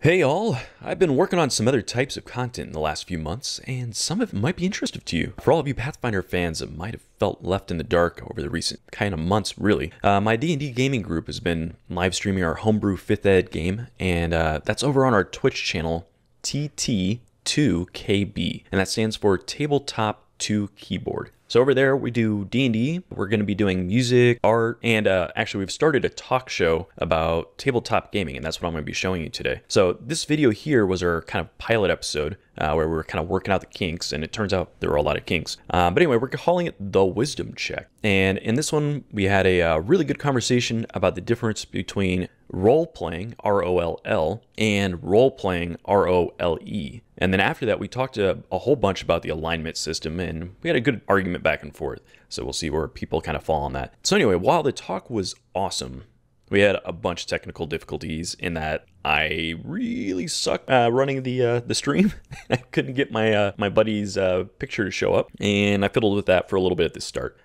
Hey all, I've been working on some other types of content in the last few months, and some of it might be interesting to you. For all of you Pathfinder fans that might have felt left in the dark over the recent kind of months, really, my D&D gaming group has been live streaming our homebrew 5th ed game, and that's over on our Twitch channel, TT2KB, and that stands for Tabletop 2 Keyboard. So over there, we do D&D. We're going to be doing music, art, and actually we've started a talk show about tabletop gaming, and that's what I'm going to be showing you today. So this video here was our kind of pilot episode where we were kind of working out the kinks, and it turns out there were a lot of kinks. But anyway, we're calling it the Wisdom Check. And in this one, we had a really good conversation about the difference between role-playing, R-O-L-L, and role-playing, R-O-L-E. And then after that, we talked a whole bunch about the alignment system, and we had a good argument back and forth. So we'll see where people kind of fall on that. So anyway, while the talk was awesome, we had a bunch of technical difficulties in that I really sucked running the stream. I couldn't get my my buddy's picture to show up, and I fiddled with that for a little bit at the start.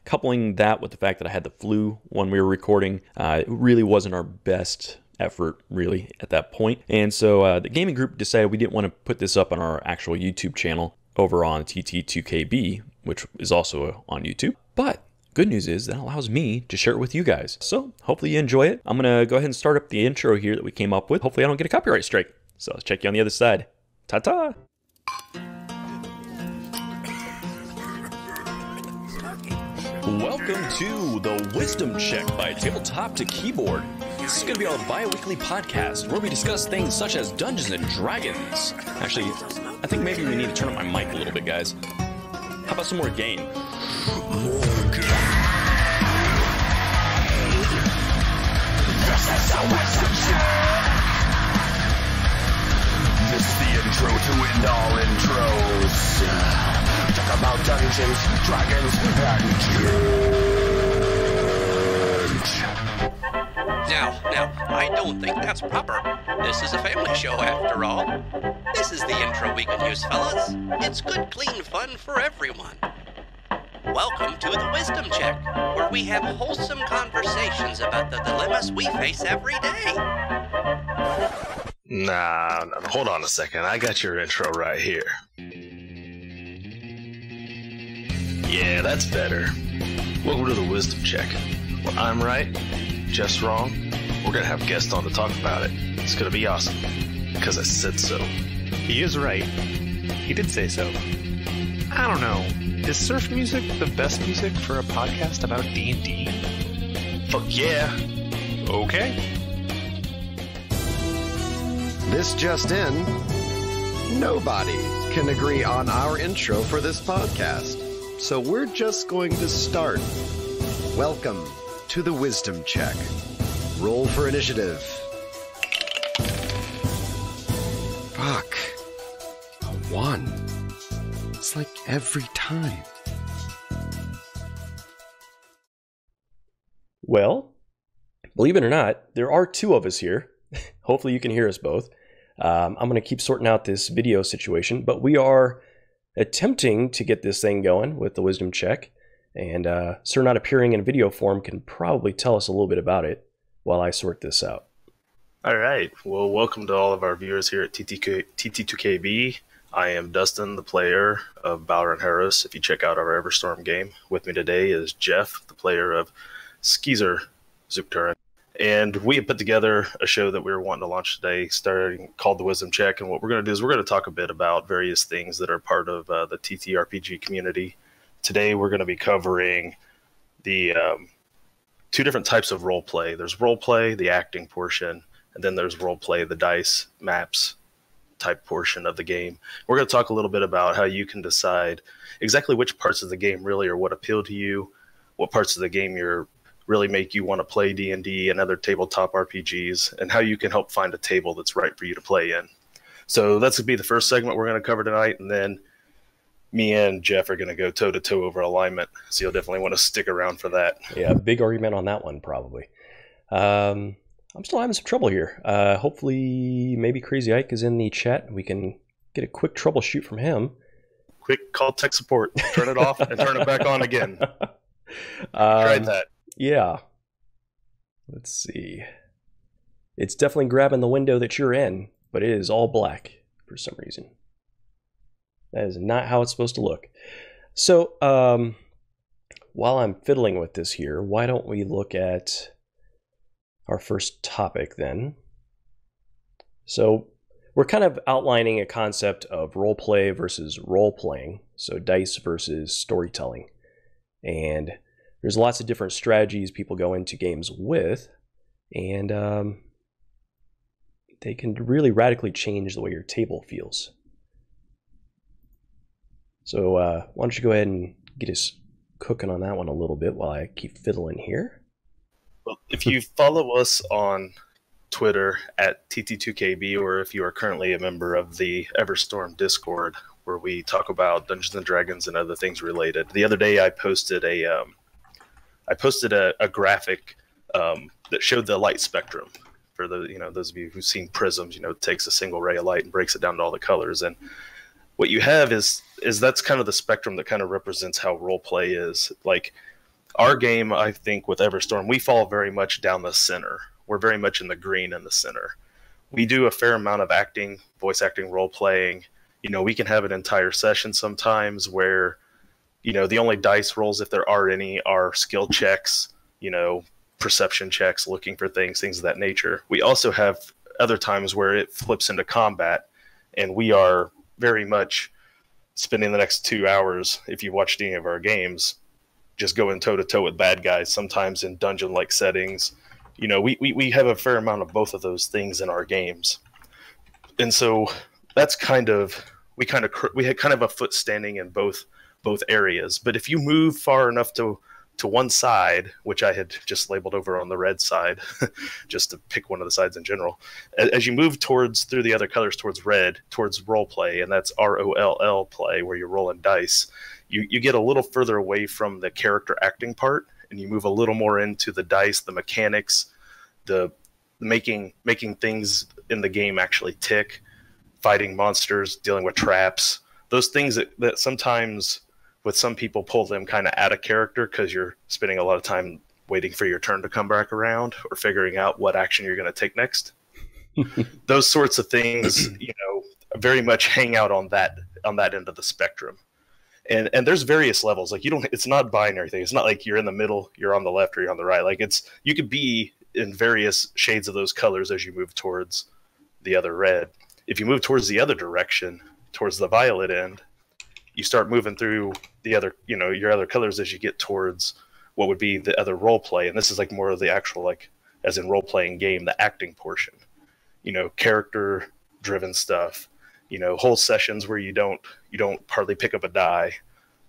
Coupling that with the fact that I had the flu when we were recording, it really wasn't our best effort really at that point. And so the gaming group decided we didn't want to put this up on our actual YouTube channel over on TT2KB, which is also on YouTube. But good news is that allows me to share it with you guys. So hopefully you enjoy it. I'm going to go ahead and start up the intro here that we came up with. Hopefully I don't get a copyright strike. So let's check you on the other side. Ta-ta! Welcome to the Wisdom Check by Tabletop to Keyboard. This is going to be our bi-weekly podcast where we discuss things such as Dungeons and Dragons. Actually, I think maybe we need to turn up my mic a little bit, guys. How about some more game? This is the intro to end all intros. Talk about Dungeons, Dragons, and Now, I don't think that's proper. This is a family show after all. This is the intro we can use, fellas. It's good, clean fun for everyone. Welcome to the Wisdom Check, where we have wholesome conversations about the dilemmas we face every day. Nah, hold on a second. I got your intro right here. Yeah, that's better. Welcome to the Wisdom Check. Well, I'm right, Jeff's wrong. We're gonna have guests on to talk about it. It's gonna be awesome, because I said so. He is right. He did say so. I don't know. Is surf music the best music for a podcast about D&D? Fuck yeah. Okay. This just in, nobody can agree on our intro for this podcast. So we're just going to start. Welcome to the Wisdom Check. Roll for initiative. Fuck. A 1. It's like every time. Well, believe it or not, there are 2 of us here. Hopefully you can hear us both. I'm going to keep sorting out this video situation, but we are attempting to get this thing going with the Wisdom Check. And Sir not appearing in video form can probably tell us a little bit about it while I sort this out. All right. Well, welcome to all of our viewers here at TT2KB. I am Dustin, the player of Balor Harris. If you check out our Everstorm game, with me today is Jeff, the player of Skeezer Zukturin. And we have put together a show that we were wanting to launch today, called the Wisdom Check. And what we're going to do is we're going to talk a bit about various things that are part of the TTRPG community. Today we're going to be covering the 2 different types of role play. There's role play, the acting portion, and then there's role play, the dice, maps type portion of the game. We're going to talk a little bit about how you can decide exactly which parts of the game really are what appeal to you, what parts of the game really make you want to play D&D and other tabletop RPGs, and how you can help find a table that's right for you to play in. So that's going to be the first segment we're going to cover tonight, and then me and Jeff are going to go toe-to-toe over alignment, so you'll definitely want to stick around for that. Yeah, big argument on that one, probably. I'm still having some trouble here. Hopefully, maybe Crazy Ike is in the chat. We can get a quick troubleshoot from him. Quick call tech support. Turn it off and turn it back on again. Tried that. Yeah. Let's see. It's definitely grabbing the window that you're in, but it is all black for some reason. That is not how it's supposed to look. So, while I'm fiddling with this here, why don't we look at our first topic then? So, we're kind of outlining a concept of roleplay versus role-playing, so dice versus storytelling. And there's lots of different strategies people go into games with, and they can really radically change the way your table feels. So why don't you go ahead and get us cooking on that one a little bit while I keep fiddling here. Well, if you follow us on Twitter at TT2KB, or if you are currently a member of the Everstorm Discord, where we talk about Dungeons and Dragons and other things related. The other day I posted a graphic that showed the light spectrum for the those of you who've seen prisms. It takes a single ray of light and breaks it down to all the colors, and what you have is that's kind of the spectrum that kind of represents how role play is. Like our game, I think with Everstorm, we fall very much down the center. We're very much in the green in the center. We do a fair amount of acting, voice acting, role playing. We can have an entire session sometimes where, the only dice rolls, if there are any, are skill checks, perception checks, looking for things of that nature. We also have other times where it flips into combat, and we are very much spending the next 2 hours, if you watched any of our games, just going toe-to-toe with bad guys, sometimes in dungeon-like settings. We have a fair amount of both of those things in our games. And so that's we had kind of a foot standing in both areas. But if you move far enough to one side, which I had just labeled over on the red side, just to pick one of the sides in general, as you move through the other colors towards red, towards role play, and that's ROLL play, where you're rolling dice, you get a little further away from the character acting part, and you move a little more into the dice, the mechanics, the making things in the game actually tick, fighting monsters, dealing with traps, those things that sometimes with some people pull them kind of out of character because you're spending a lot of time waiting for your turn to come back around or figuring out what action you're going to take next. Those sorts of things, very much hang out on that end of the spectrum. And there's various levels. Like it's not a binary thing. It's not like you're in the middle, you're on the left, or you're on the right. Like you could be in various shades of those colors as you move towards the other red. If you move towards the other direction, towards the violet end, you start moving through the other, your other colors as you get towards what would be the other role play. And this is like more of the actual, like, as in role playing game, the acting portion, character driven stuff, whole sessions where you don't hardly pick up a die.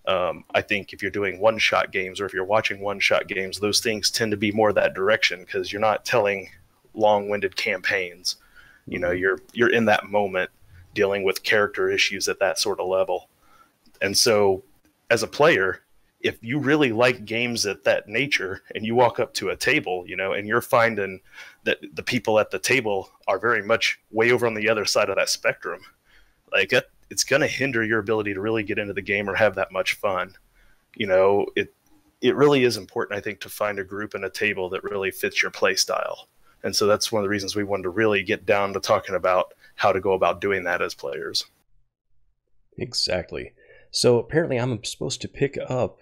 I think if you're doing one-shot games, or if you're watching one-shot games, those things tend to be more that direction because you're not telling long-winded campaigns. You're in that moment dealing with character issues at that sort of level. And so as a player, if you really like games at that nature and you walk up to a table, and you're finding that the people at the table are very much way over on the other side of that spectrum, like it's going to hinder your ability to really get into the game or have that much fun. It really is important, I think, to find a group and a table that really fits your play style. And so that's one of the reasons we wanted to really get down to talking about how to go about doing that as players. Exactly. So apparently I'm supposed to pick up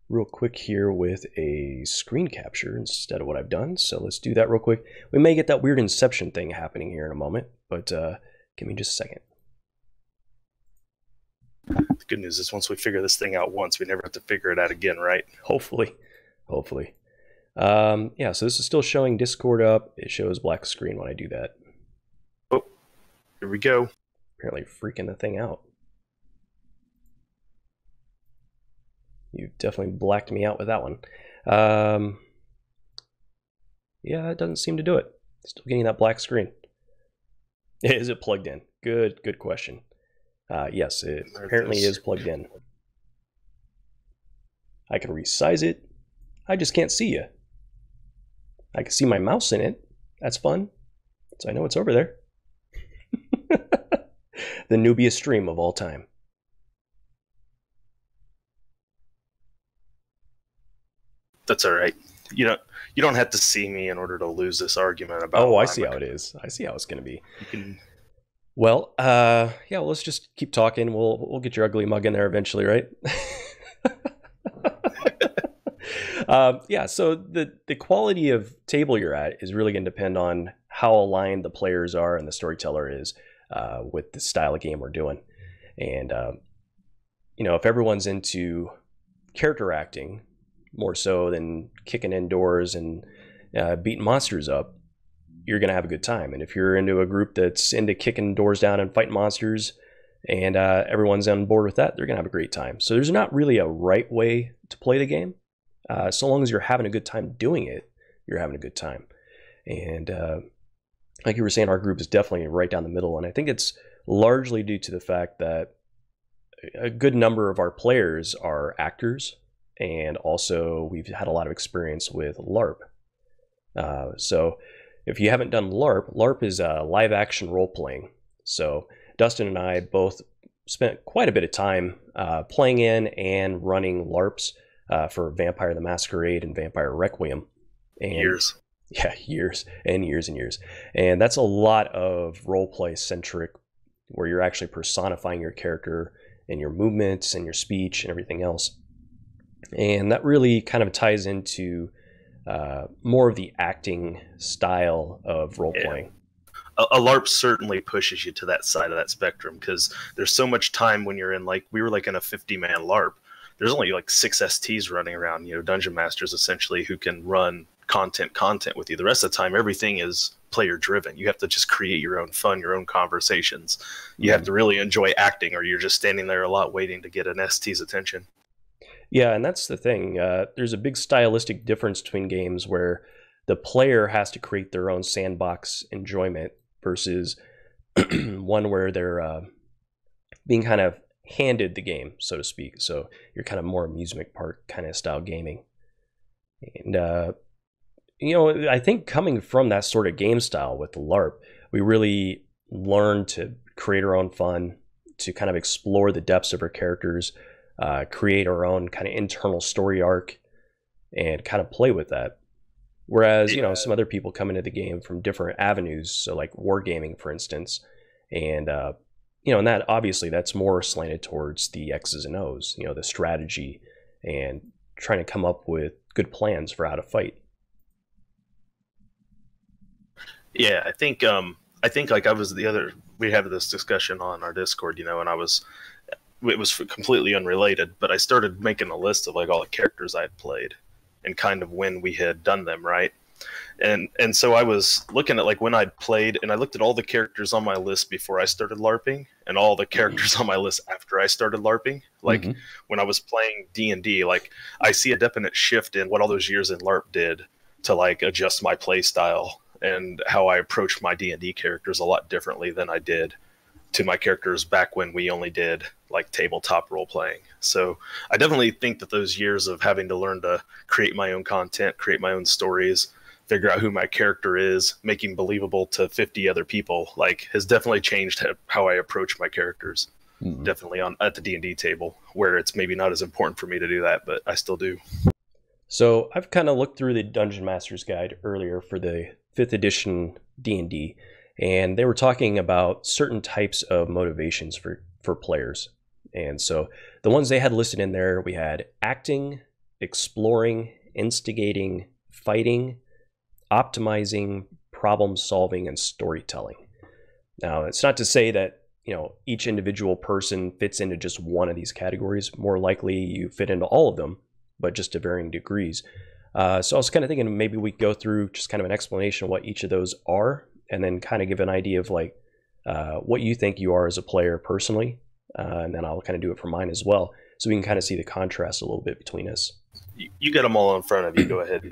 real quick here with a screen capture instead of what I've done. So let's do that real quick. We may get that weird Inception thing happening here in a moment, but give me just a second. The good news is once we figure this thing out once, we never have to figure it out again, right? Hopefully. Yeah, so this is still showing Discord up. It shows black screen when I do that. Oh, here we go. Apparently freaking the thing out. You definitely blacked me out with that one. Yeah, it doesn't seem to do it. Still getting that black screen. Is it plugged in? Good question. Yes, it apparently is plugged in. I can resize it. I just can't see you. I can see my mouse in it. That's fun. So I know it's over there. The noobiest stream of all time. That's all right. you don't have to see me in order to lose this argument about. Oh, I see how it is. I see how it's going to be. You can. Well, yeah. Well, let's just keep talking. We'll get your ugly mug in there eventually, right? Yeah. So the quality of table you're at is really going to depend on how aligned the players are and the storyteller is with the style of game we're doing. And if everyone's into character acting more so than kicking in doors and beating monsters up, you're going to have a good time. And if you're into a group that's into kicking doors down and fighting monsters and everyone's on board with that, they're going to have a great time. So there's not really a right way to play the game. So long as you're having a good time doing it, you're having a good time. And like you were saying, our group is definitely right down the middle. And I think it's largely due to the fact that a good number of our players are actors. And also we've had a lot of experience with Larp. So if you haven't done Larp is live action role playing. So Dustin and I both spent quite a bit of time playing in and running Larps for Vampire the Masquerade and Vampire Requiem. And, years. Yeah, years and years and years. And that's a lot of role play centric, where you're actually personifying your character and your movements and your speech and everything else. And that really kind of ties into more of the acting style of role playing. A LARP certainly pushes you to that side of that spectrum, because there's so much time when you're in, like, we were like in a 50-man LARP. There's only like 6 STs running around, dungeon masters essentially, who can run content with you. The rest of the time, everything is player driven. You have to just create your own fun, your own conversations. You have to really enjoy acting, or you're just standing there a lot waiting to get an ST's attention. Yeah, and that's the thing. There's a big stylistic difference between games where the player has to create their own sandbox enjoyment versus one where they're being kind of handed the game, so to speak. So you're kind of more amusement park kind of style gaming. And, I think coming from that sort of game style with the LARP, we really learned to create our own fun, to kind of explore the depths of our characters, create our own kind of internal story arc, and kind of play with that. Whereas, some other people come into the game from different avenues, so like wargaming, for instance, and, and that obviously that's more slanted towards the X's and O's, the strategy and trying to come up with good plans for how to fight. Yeah, I think like we had this discussion on our Discord, and it was completely unrelated, but I started making a list of like all the characters I had played and kind of when we had done them, right? And so I was looking at like when I'd played, and I looked at all the characters on my list before I started LARPing and all the characters on my list after I started LARPing. Like when I was playing D&D, like I see a definite shift in what all those years in LARP did to like adjust my play style and how I approached my D&D characters a lot differently than I did to my characters back when we only did like tabletop role playing. So I definitely think that those years of having to learn to create my own content, create my own stories, figure out who my character is, making believable to 50 other people, like has definitely changed how I approach my characters. Definitely at the D&D table, where it's maybe not as important for me to do that, but I still do. So I've kind of looked through the Dungeon Master's Guide earlier for the 5th edition D&D, and they were talking about certain types of motivations for players. And so the ones they had listed in there, we had acting, exploring, instigating, fighting, optimizing, problem solving, and storytelling. Now, it's not to say that each individual person fits into just one of these categories. More likely you fit into all of them, but just to varying degrees. So I was kind of thinking maybe we go through just kind of an explanation of what each of those are, and then kind of give an idea of like what you think you are as a player personally, and then I'll kind of do it for mine as well, so we can kind of see the contrast a little bit between us. You got them all in front of you. Go ahead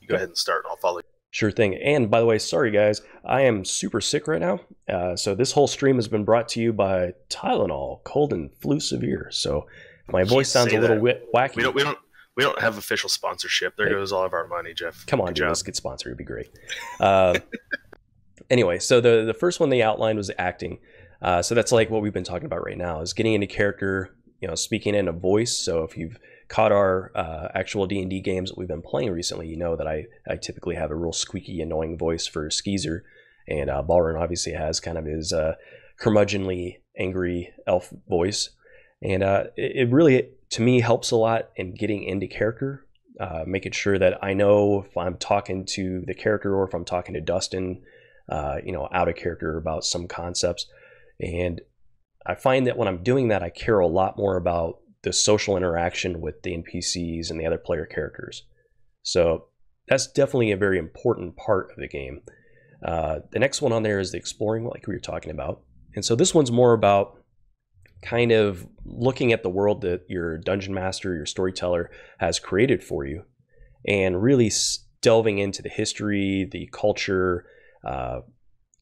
and start, and I'll follow you. Sure thing. And by the way, sorry guys, I am super sick right now. So this whole stream has been brought to you by Tylenol, cold and flu severe. So my voice sounds a little wacky. We don't have official sponsorship. There goes all of our money, Jeff. Come on, dude, let's get sponsored. It'd be great. Anyway, so the first one they outlined was acting. So that's like what we've been talking about right now, is getting into character, speaking in a voice. So if you've caught our actual D&D games that we've been playing recently, you know that I typically have a real squeaky, annoying voice for Skeezer, and Balrin obviously has kind of his curmudgeonly, angry elf voice, and it really, to me, helps a lot in getting into character, making sure that I know if I'm talking to the character or if I'm talking to Dustin, out of character about some concepts. And I find that when I'm doing that, I care a lot more about the social interaction with the NPCs and the other player characters. So that's definitely a very important part of the game. The next one on there is the exploring, like we were talking about. And so this one's more about kind of looking at the world that your dungeon master, your storyteller has created for you, and really delving into the history, the culture.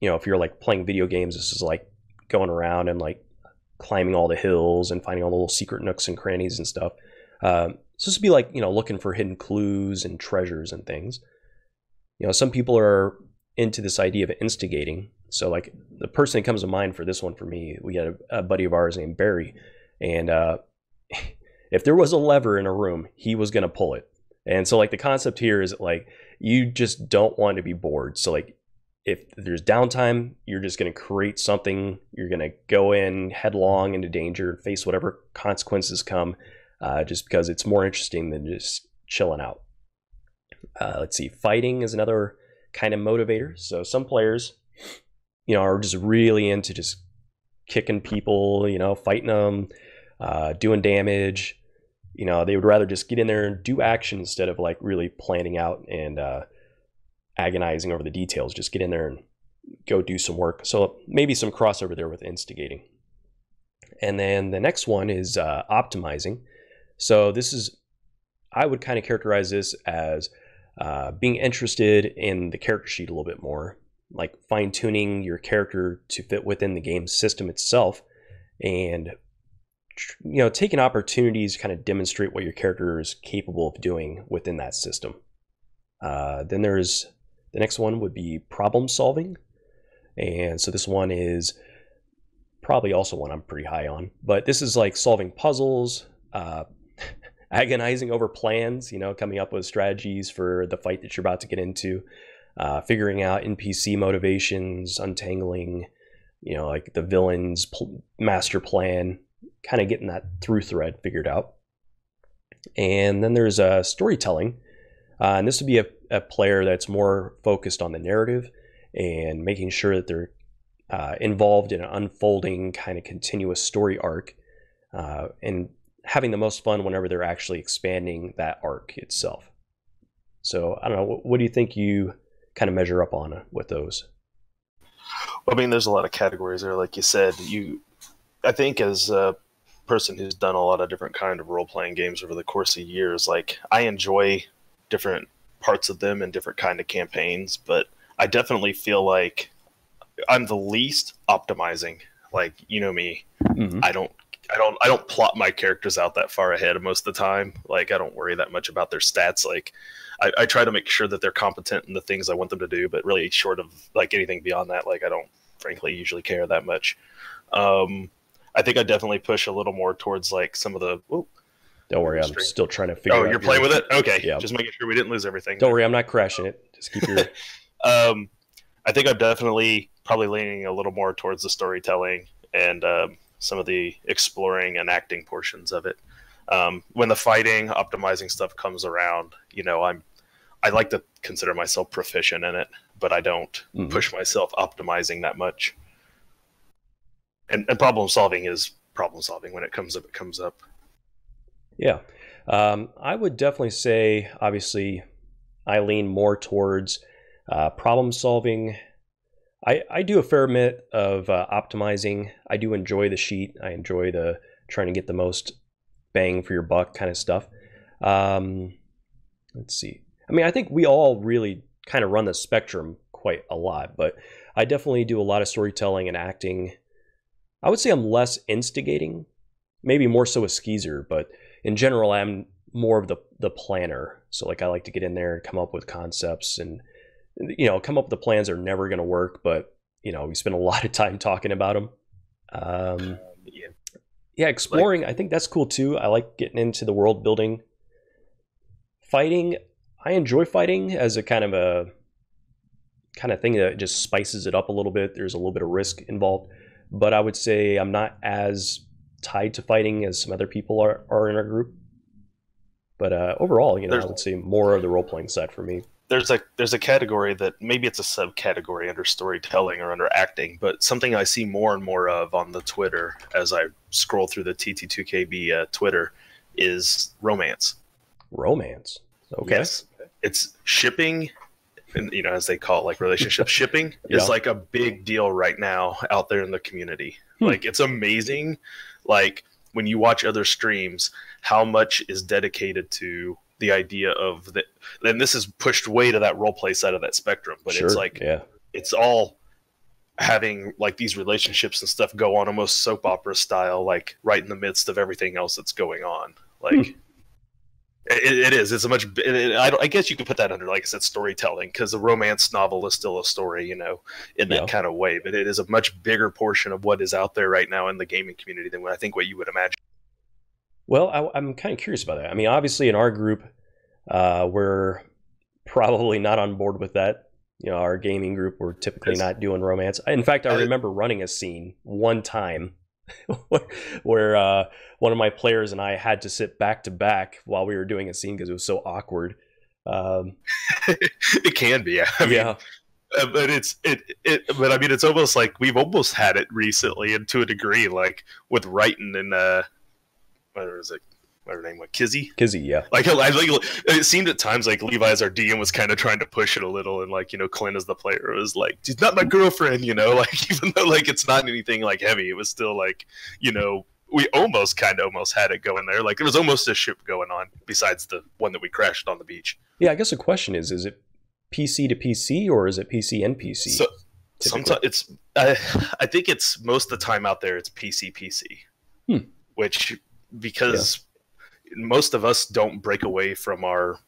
If you're like playing video games, this is like going around and like climbing all the hills and finding all the little secret nooks and crannies and stuff. So this would be like, looking for hidden clues and treasures and things. Some people are into this idea of instigating. So like the person that comes to mind for this one for me, we had a buddy of ours named Barry, and if there was a lever in a room, he was going to pull it. And so like the concept here is like you just don't want to be bored. So like if there's downtime, you're just going to create something. You're going to go in headlong into danger, face whatever consequences come, just because it's more interesting than just chilling out. Let's see, fighting is another kind of motivator. So some players, are just really into just kicking people, fighting them, doing damage. They would rather just get in there and do action instead of like really planning out and agonizing over the details. Just get in there and go do some work. So maybe some crossover there with instigating. And then the next one is optimizing. So this is, I would kind of characterize this as being interested in the character sheet a little bit more, like fine-tuning your character to fit within the game system itself, and taking opportunities to kind of demonstrate what your character is capable of doing within that system. Then there's the next one would be problem solving. And so this one is probably also one I'm pretty high on, but this is like solving puzzles, agonizing over plans, coming up with strategies for the fight that you're about to get into, figuring out NPC motivations, untangling, like the villain's master plan, kind of getting that through thread figured out. And then there's storytelling. And this would be a player that's more focused on the narrative and making sure that they're involved in an unfolding kind of continuous story arc, and having the most fun whenever they're actually expanding that arc itself. So I don't know, what do you think you kind of measure up on with those? Well, I mean, there's a lot of categories there. Like you said, I think as a person who's done a lot of different kind of role-playing games over the course of years, like I enjoy different parts of them and different kind of campaigns, but I definitely feel like I'm the least optimizing. Like, me, mm-hmm. I don't plot my characters out that far ahead most of the time. Like, I don't worry that much about their stats. Like, I try to make sure that they're competent in the things I want them to do, but really short of like anything beyond that, like I don't frankly usually care that much. I think I definitely push a little more towards like some of the. Ooh, don't worry, I'm still trying to figure out. Oh, you're playing with it? Okay. Yeah. Just making sure we didn't lose everything. Don't worry, I'm not crashing it. Just keep your... I think I'm definitely probably leaning a little more towards the storytelling and some of the exploring and acting portions of it. When the fighting, optimizing stuff comes around, I like to consider myself proficient in it, but I don't push myself optimizing that much. And problem solving is problem solving. When it comes up, it comes up. Yeah. I would definitely say, obviously, I lean more towards problem solving. I do a fair bit of optimizing. I do enjoy the sheet. I enjoy the trying to get the most bang for your buck kind of stuff. Let's see. I mean, I think we all really kind of run the spectrum quite a lot, but I definitely do a lot of storytelling and acting. I would say I'm less instigating, maybe more so a Skeezer, but in general, I'm more of the planner. So like I like to get in there and come up with concepts and, come up with the plans that are never going to work, but, we spend a lot of time talking about them. Yeah, exploring, I think that's cool too. I like getting into the world building. Fighting, I enjoy fighting as a kind of thing that just spices it up a little bit. There's a little bit of risk involved, but I would say I'm not as tied to fighting as some other people are in our group. But overall, I would say more of the role-playing side for me. There's a category that maybe it's a subcategory under storytelling or under acting, but something I see more and more of on the Twitter as I scroll through the TT2KB Twitter is romance. Romance? Okay. Yes. It's shipping, and as they call it, like relationship shipping is like a big deal right now out there in the community. Like, it's amazing. Like, when you watch other streams, how much is dedicated to the idea of that. And this is pushed way to that roleplay side of that spectrum, but it's like, it's all having like these relationships and stuff go on almost soap opera style, like right in the midst of everything else that's going on. Like, it is. It's a much. I guess you could put that under, like I said, storytelling, because a romance novel is still a story, in that kind of way. But it is a much bigger portion of what is out there right now in the gaming community than I think what you would imagine. Well, I'm kind of curious about that. I mean, obviously in our group, we're probably not on board with that. Our gaming group, we're typically not doing romance. In fact, I remember running a scene one time where one of my players and I had to sit back to back while we were doing a scene because it was so awkward. It can be, but but I mean, it's almost like we've almost had it recently, and to a degree, like with writing and what is it? What her name was? Kizzy, yeah. Like, it seemed at times like Levi as our DM was kind of trying to push it a little, and like Clint as the player was like, "She's not my girlfriend," like, even though like it's not anything like heavy, it was still like, we almost had it going there. Like, there was almost a ship going on besides the one that we crashed on the beach. Yeah, I guess the question is it PC to PC or is it PC and PC? So sometimes it's I think it's most of the time out there it's PC, which because most of us don't break away from our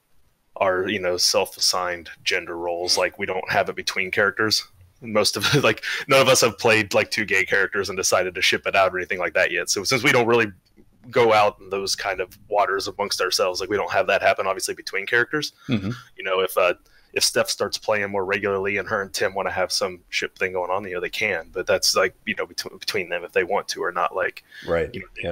self-assigned gender roles. Like, we don't have it between characters. Most of like none of us have played like two gay characters and decided to ship it out or anything like that yet. So since we don't really go out in those kind of waters amongst ourselves, like, we don't have that happen obviously between characters. If Steph starts playing more regularly and her and Tim want to have some ship thing going on, they can, but that's like, between them if they want to or not, like,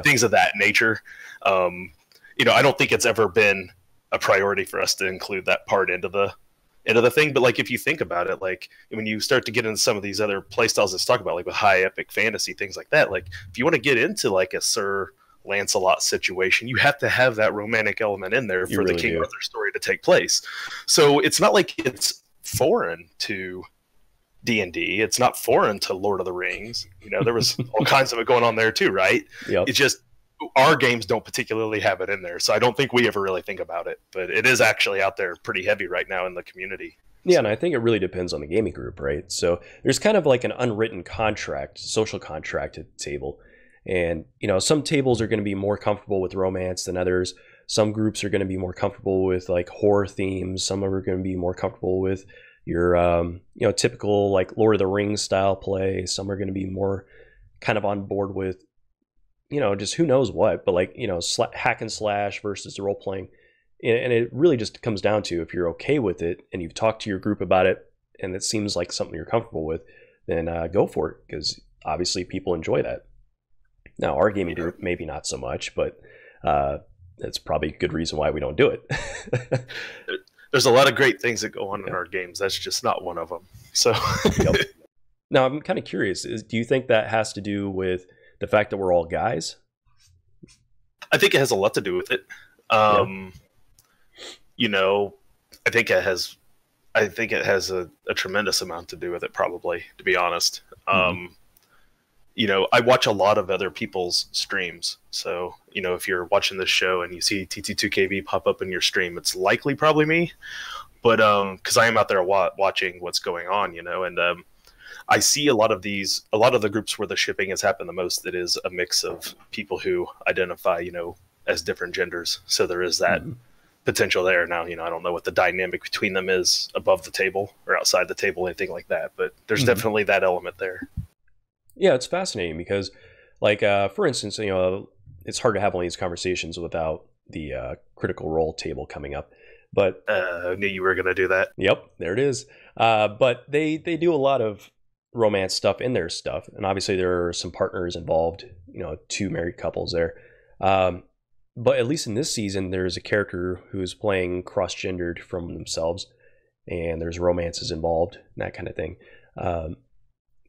things of that nature. I don't think it's ever been a priority for us to include that part into the thing. But like, if you think about it, like when you start to get into some of these other play styles let's talk about, like with high epic fantasy, things like that, like if you want to get into like a Sir Lancelot situation, you have to have that romantic element in there for the King Arthur story to take place. So it's not like it's foreign to D&D. It's not foreign to Lord of the Rings. There was all kinds of it going on there too, right? It's just our games don't particularly have it in there, so I don't think we ever really think about it. But it is actually out there pretty heavy right now in the community. Yeah, and I think it really depends on the gaming group, right? So there's kind of like an unwritten contract, social contract at the table. And, some tables are going to be more comfortable with romance than others. Some groups are going to be more comfortable with like horror themes. Some are going to be more comfortable with your, typical like Lord of the Rings style play. Some are going to be more kind of on board with, just who knows what, but like, hack and slash versus the role playing. And it really just comes down to, if you're okay with it and you've talked to your group about it and it seems like something you're comfortable with, then go for it, because obviously people enjoy that. Now, our gaming group, maybe not so much, but that's probably a good reason why we don't do it. There's a lot of great things that go on in our games. That's just not one of them. So, Now, I'm kind of curious. Do you think that has to do with the fact that we're all guys? I think it has a lot to do with it. I think it has. I think it has a tremendous amount to do with it, probably, to be honest. I watch a lot of other people's streams. So, if you're watching this show and you see TT2KB pop up in your stream, it's likely probably me. But because I am out there watching what's going on, and I see a lot of the groups where the shipping has happened the most. It is a mix of people who identify, as different genders. So there is that potential there. Now, I don't know what the dynamic between them is above the table or outside the table, anything like that. But there's definitely that element there. Yeah, it's fascinating because Like, for instance, it's hard to have one of these conversations without the Critical Role table coming up. But I knew you were going to do that. Yep, there it is. But they do a lot of romance stuff in their stuff, and obviously there are some partners involved. 2 married couples there. But at least in this season, there's a character who's playing cross-gendered from themselves, and there's romances involved, and that kind of thing.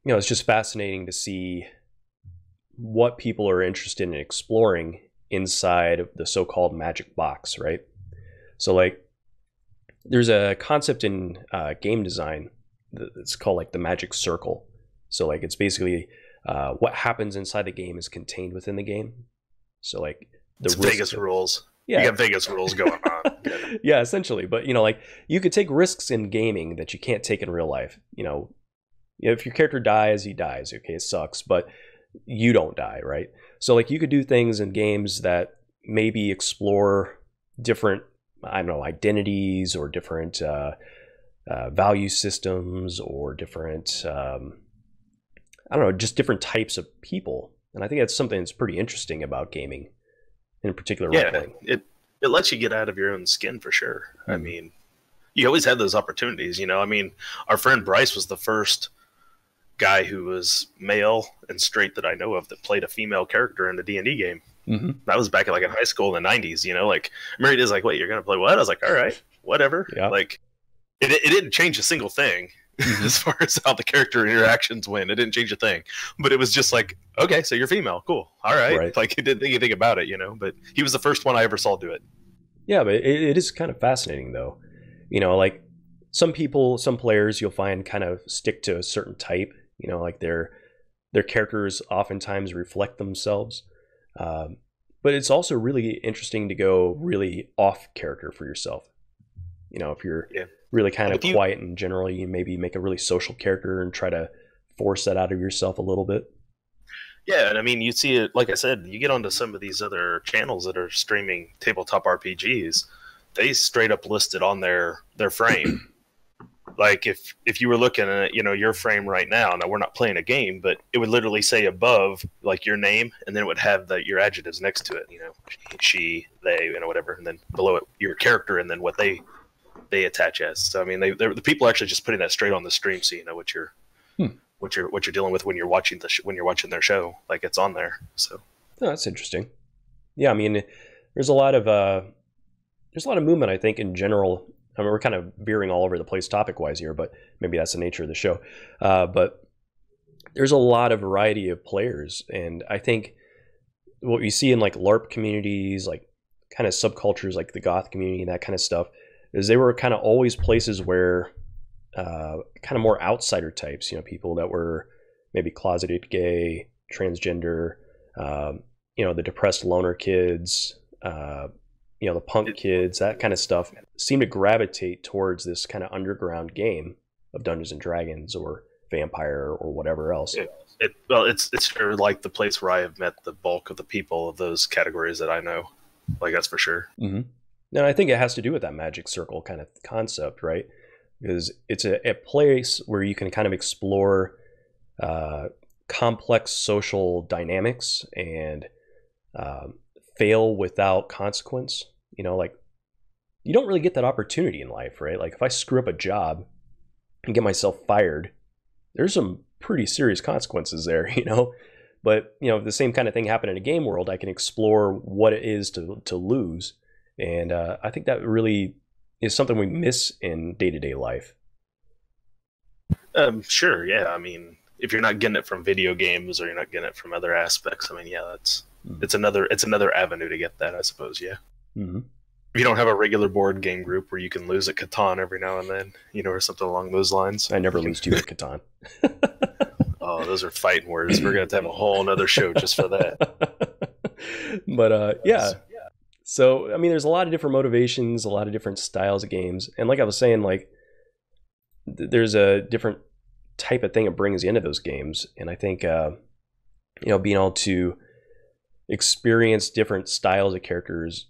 It's just fascinating to see what people are interested in exploring inside of the so-called magic box, right? So, like, there's a concept in game design that's called, like, the magic circle. So, like, it's basically what happens inside the game is contained within the game. So, like, it's Vegas rules. Yeah. You got Vegas rules going on. Yeah, essentially. But, like, you could take risks in gaming that you can't take in real life. If your character dies, he dies. Okay, it sucks, but you don't die, right? So, like, you could do things in games that maybe explore different, identities or different value systems or different, just different types of people. And I think that's something that's pretty interesting about gaming, in particular. Yeah, it lets you get out of your own skin for sure. Mm-hmm. I mean, you always have those opportunities, our friend Bryce was the first guy who was male and straight that I know of that played a female character in a D&D game. Mm-hmm. That was back in high school in the 90s, like Mary is like, wait, you're going to play what? I was like, all right, whatever. Yeah. Like it didn't change a single thing as far as how the character interactions went. It didn't change a thing, but it was just like, okay, so you're female. Cool. All right. Like he didn't think anything about it, but he was the first one I ever saw do it. Yeah, but it is kind of fascinating though. Like some players you'll find kind of stick to a certain type, like their characters oftentimes reflect themselves. But it's also really interesting to go really off character for yourself. If you're really kind of quiet and generally, you maybe make a really social character and try to force that out of yourself a little bit. Yeah, and I mean, you see it, like I said, you get onto some of these other channels that are streaming tabletop RPGs, they straight up listed on their frame. Like if you were looking at your frame right now we're not playing a game, but it would literally say above like your name, and then it would have your adjectives next to it. She, they, whatever, and then below it your character, and then what they attach as. So I mean, the people are actually just putting that straight on the stream, so you know what you're dealing with when you're watching their show. Like it's on there. So that's interesting. Yeah, I mean, there's a lot of movement, I think, in general. I mean, we're kind of veering all over the place topic-wise here, but maybe that's the nature of the show. But there's a lot of variety of players, and I think what we see in like LARP communities, like kind of subcultures like the goth community and that kind of stuff, is they were kind of always places where kind of more outsider types, people that were maybe closeted gay, transgender, the depressed loner kids, the punk kids, that kind of stuff, seem to gravitate towards this kind of underground game of Dungeons and Dragons or Vampire or whatever else. It's sure like the place where I have met the bulk of the people of those categories that I know. Like that's for sure. Mm-hmm. And I think it has to do with that magic circle kind of concept, right? Because it's a place where you can kind of explore complex social dynamics and fail without consequence. Like you don't really get that opportunity in life, right? Like if I screw up a job and get myself fired, there's some pretty serious consequences there, But if the same kind of thing happened in a game world, I can explore what it is to lose, and I think that really is something we miss in day-to-day life. Sure, yeah. I mean, if you're not getting it from video games or you're not getting it from other aspects, I mean, yeah, it's another avenue to get that, I suppose. Yeah. Mm-hmm. If you don't have a regular board game group where you can lose at Catan every now and then, or something along those lines. I never lose to you at Catan. Oh, those are fighting words. We're going to have a whole another show just for that. But yeah. So, I mean, there's a lot of different motivations, a lot of different styles of games. And like I was saying, like, there's a different type of thing it brings you into those games. And I think, being able to experience different styles of characters,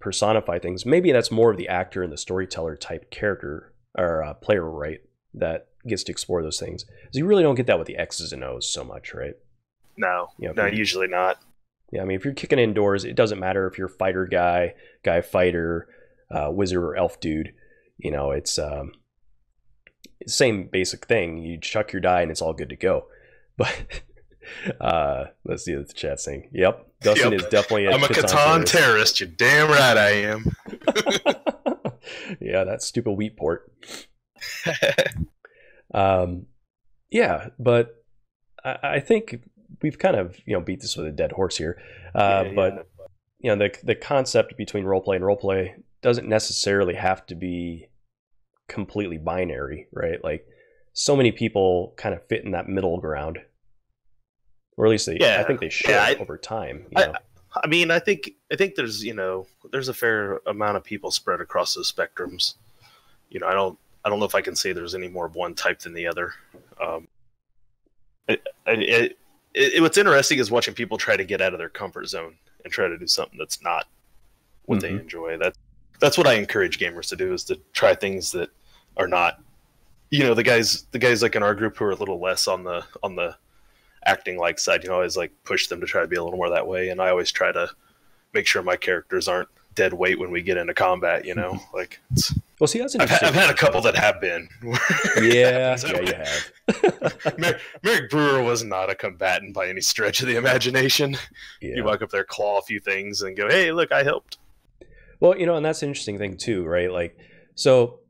personify things, maybe that's more of the actor and the storyteller type character or player, right? That gets to explore those things. Because you really don't get that with the X's and O's so much, right? No, You know, no, usually not. Yeah, I mean, if you're kicking indoors, it doesn't matter if you're fighter guy fighter, wizard or elf dude. You know, it's same basic thing. You chuck your die and it's all good to go. But let's see what the chat's saying. Yep, Dustin is definitely I'm a Catan terrorist. You're damn right I am. Yeah, that stupid wheat port. Yeah, but I think we've kind of beat this with a dead horse here. But the concept between roleplay and roleplay doesn't necessarily have to be completely binary, right? Like, so many people kind of fit in that middle ground, or at least I think they should over time. I mean, I think there's there's a fair amount of people spread across those spectrums. I don't know if I can say there's any more of one type than the other. What's interesting is watching people try to get out of their comfort zone and try to do something that's not what they enjoy. That's what I encourage gamers to do, is to try things that are not, the guys like in our group who are a little less on the acting like side. I always like push them to try to be a little more that way, and I always try to make sure my characters aren't dead weight when we get into combat. Like well, see, that's I've had a couple that have been. Yeah, you have. Merrick Brewer was not a combatant by any stretch of the imagination. Yeah. You walk up there, claw a few things, and go, "Hey, look, I helped." Well, and that's an interesting thing too, right? Like, so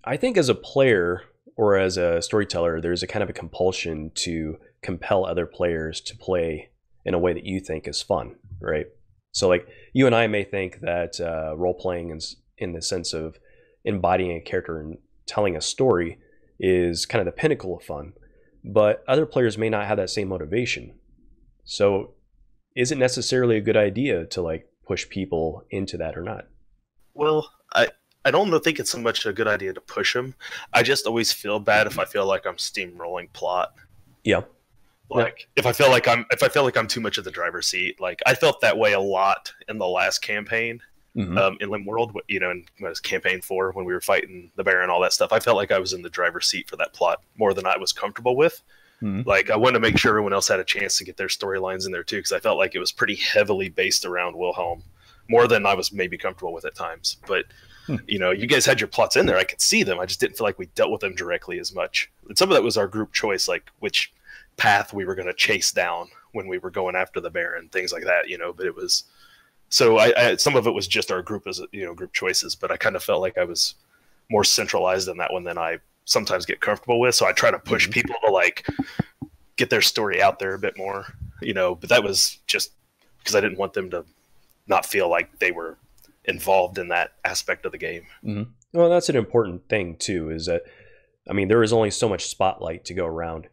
I think as a player or as a storyteller, there's a kind of a compulsion to compel other players to play in a way that you think is fun, right? So, like, you and I may think that role-playing is, in the sense of embodying a character and telling a story, is kind of the pinnacle of fun, but other players may not have that same motivation. So is it necessarily a good idea to like push people into that or not? Well, I don't think it's so much a good idea to push them. I just always feel bad if I feel like I'm steamrolling plot. Yeah. Like if I feel like I'm too much of the driver's seat. Like I felt that way a lot in the last campaign. In Limworld, in campaign 4 when we were fighting the Baron and all that stuff. I felt like I was in the driver's seat for that plot more than I was comfortable with. Like I wanted to make sure everyone else had a chance to get their storylines in there too, because I felt like it was pretty heavily based around Wilhelm, more than I was maybe comfortable with at times. But you guys had your plots in there. I could see them. I just didn't feel like we dealt with them directly as much. And some of that was our group choice, like which path we were going to chase down when we were going after the Baron, things like that. But it was. So I some of it was just our group as group choices, but I kind of felt like I was more centralized in that one than I sometimes get comfortable with. So I try to push people to like get their story out there a bit more, but that was just because I didn't want them to not feel like they were involved in that aspect of the game. Well, that's an important thing too, is that, I mean, there is only so much spotlight to go around.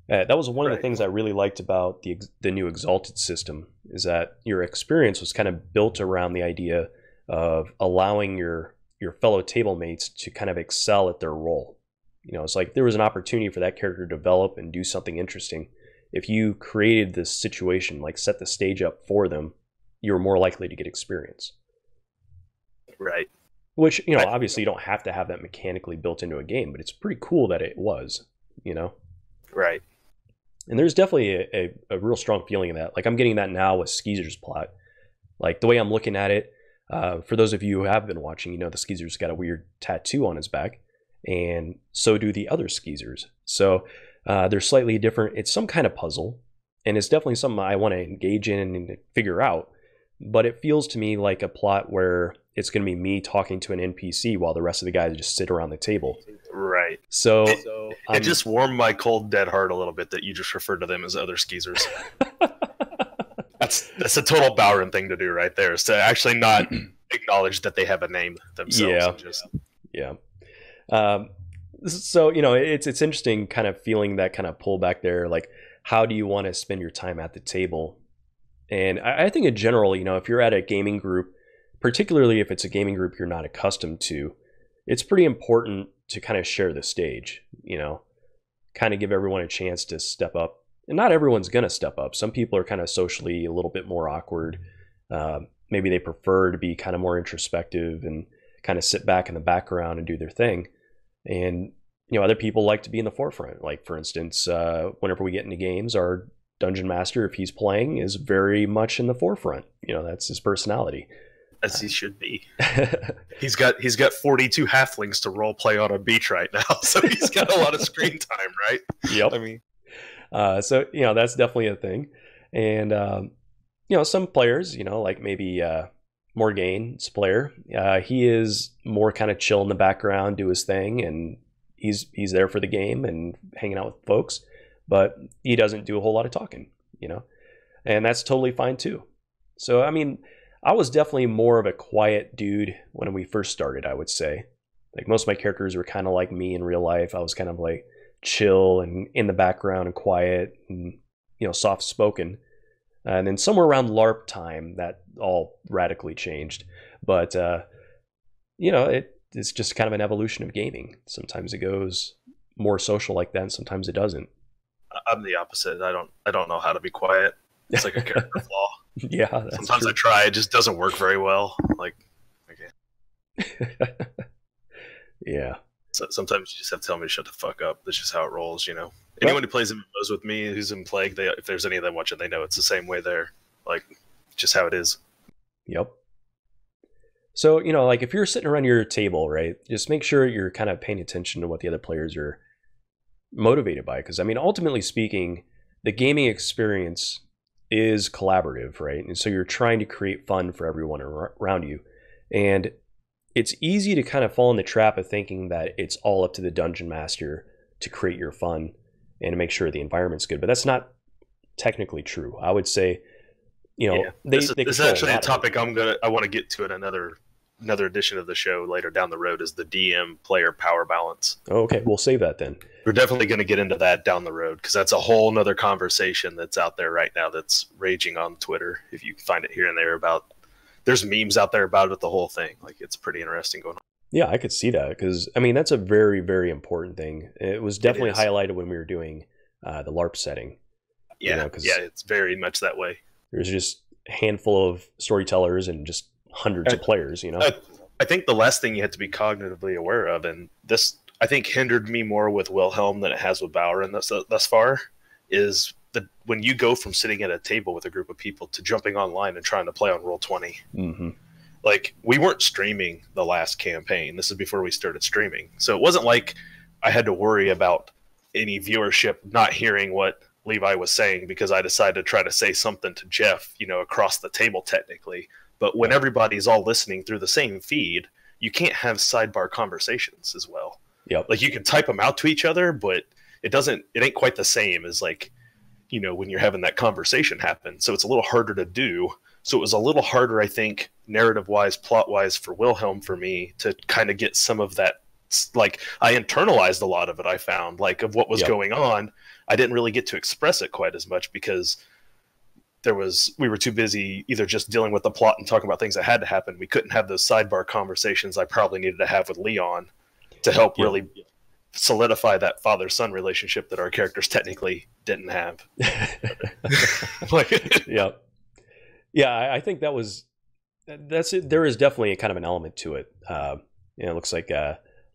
That was one of the things I really liked about the new Exalted system, is that your experience was kind of built around the idea of allowing your fellow table mates to kind of excel at their role. It's like there was an opportunity for that character to develop and do something interesting. If you created this situation, like set the stage up for them, you're more likely to get experience. Right. Which, obviously you don't have to have that mechanically built into a game, but it's pretty cool that it was, Right. And there's definitely a real strong feeling of that. Like I'm getting that now with Skeezer's plot. Like the way I'm looking at it, for those of you who have been watching, the Skeezer's got a weird tattoo on his back, and so do the other Skeezers. So they're slightly different. It's some kind of puzzle, and it's definitely something I want to engage in and figure out. But it feels to me like a plot where it's going to be me talking to an NPC while the rest of the guys just sit around the table. Right. So it just warmed my cold, dead heart a little bit that you just referred to them as other Skeezers. That's a total Bowron thing to do right there, is to actually not acknowledge that they have a name themselves. Yeah. So, it's interesting kind of feeling that kind of pull back there. Like, how do you want to spend your time at the table? And I think in general, if you're at a gaming group, particularly if it's a gaming group you're not accustomed to, it's pretty important to kind of share the stage, kind of give everyone a chance to step up. And not everyone's going to step up. Some people are kind of socially a little bit more awkward. Maybe they prefer to be kind of more introspective and kind of sit back in the background and do their thing. And, other people like to be in the forefront. Like, for instance, whenever we get into games, our dungeon master, if he's playing, is very much in the forefront. That's his personality. As he should be. He's got 42 halflings to role play on a beach right now, so he's got a lot of screen time, right? Yep. I mean, so that's definitely a thing. And some players, like maybe Morgane's player, he is more kind of chill in the background, do his thing, and he's there for the game and hanging out with folks, but he doesn't do a whole lot of talking, and that's totally fine too. So I mean, I was definitely more of a quiet dude when we first started, I would say. Like most of my characters were kind of like me in real life. I was kind of like chill and in the background and quiet and, soft spoken. And then somewhere around LARP time, that all radically changed. But, it's just kind of an evolution of gaming. Sometimes it goes more social like that, and sometimes it doesn't. I'm the opposite. I don't know how to be quiet. It's like a character flaw. Yeah, that's sometimes true. I try, it just doesn't work very well. Like, okay. Yeah. So sometimes you just have to tell me to shut the fuck up. That's just how it rolls, Anyone who plays MMOs with me, who's in Plague, if there's any of them watching, they know it's the same way there. Like, just how it is. Yep. So, like if you're sitting around your table, right, just make sure you're kind of paying attention to what the other players are motivated by. Because, I mean, ultimately speaking, the gaming experience is collaborative, right? And so you're trying to create fun for everyone around you. And it's easy to kind of fall in the trap of thinking that it's all up to the dungeon master to create your fun and to make sure the environment's good. But that's not technically true. I would say, this is actually a topic I want to get to in another edition of the show later down the road, is the DM player power balance. Oh, okay, we'll save that then. We're definitely going to get into that down the road, because that's a whole nother conversation that's out there right now that's raging on Twitter. If you find it here and there there's memes out there about it, the whole thing. Like, it's pretty interesting going on. Yeah, I could see that, because, I mean, that's a very, very important thing. It was definitely highlighted when we were doing the LARP setting. Yeah, it's very much that way. There's just a handful of storytellers and just hundreds of players, I think the last thing you have to be cognitively aware of, and this, I think, hindered me more with Wilhelm than it has with Bowron thus far, is that when you go from sitting at a table with a group of people to jumping online and trying to play on Roll20. Mm-hmm. Like, we weren't streaming the last campaign. This is before we started streaming. So it wasn't like I had to worry about any viewership not hearing what Levi was saying because I decided to try to say something to Jeff, across the table technically. But when everybody's all listening through the same feed, you can't have sidebar conversations as well. Yep. Like, you can type them out to each other, but it ain't quite the same as, like, when you're having that conversation happen. So it's a little harder to do. So it was a little harder, I think, narrative-wise, plot-wise, for Wilhelm, for me, to kind of get some of that. Like, I internalized a lot of it, I found, like, of what was going on. I didn't really get to express it quite as much because we were too busy either just dealing with the plot and talking about things that had to happen. We couldn't have those sidebar conversations I probably needed to have with Leon to help really solidify that father-son relationship that our characters technically didn't have. I think that's it. There is definitely a kind of an element to it. It looks like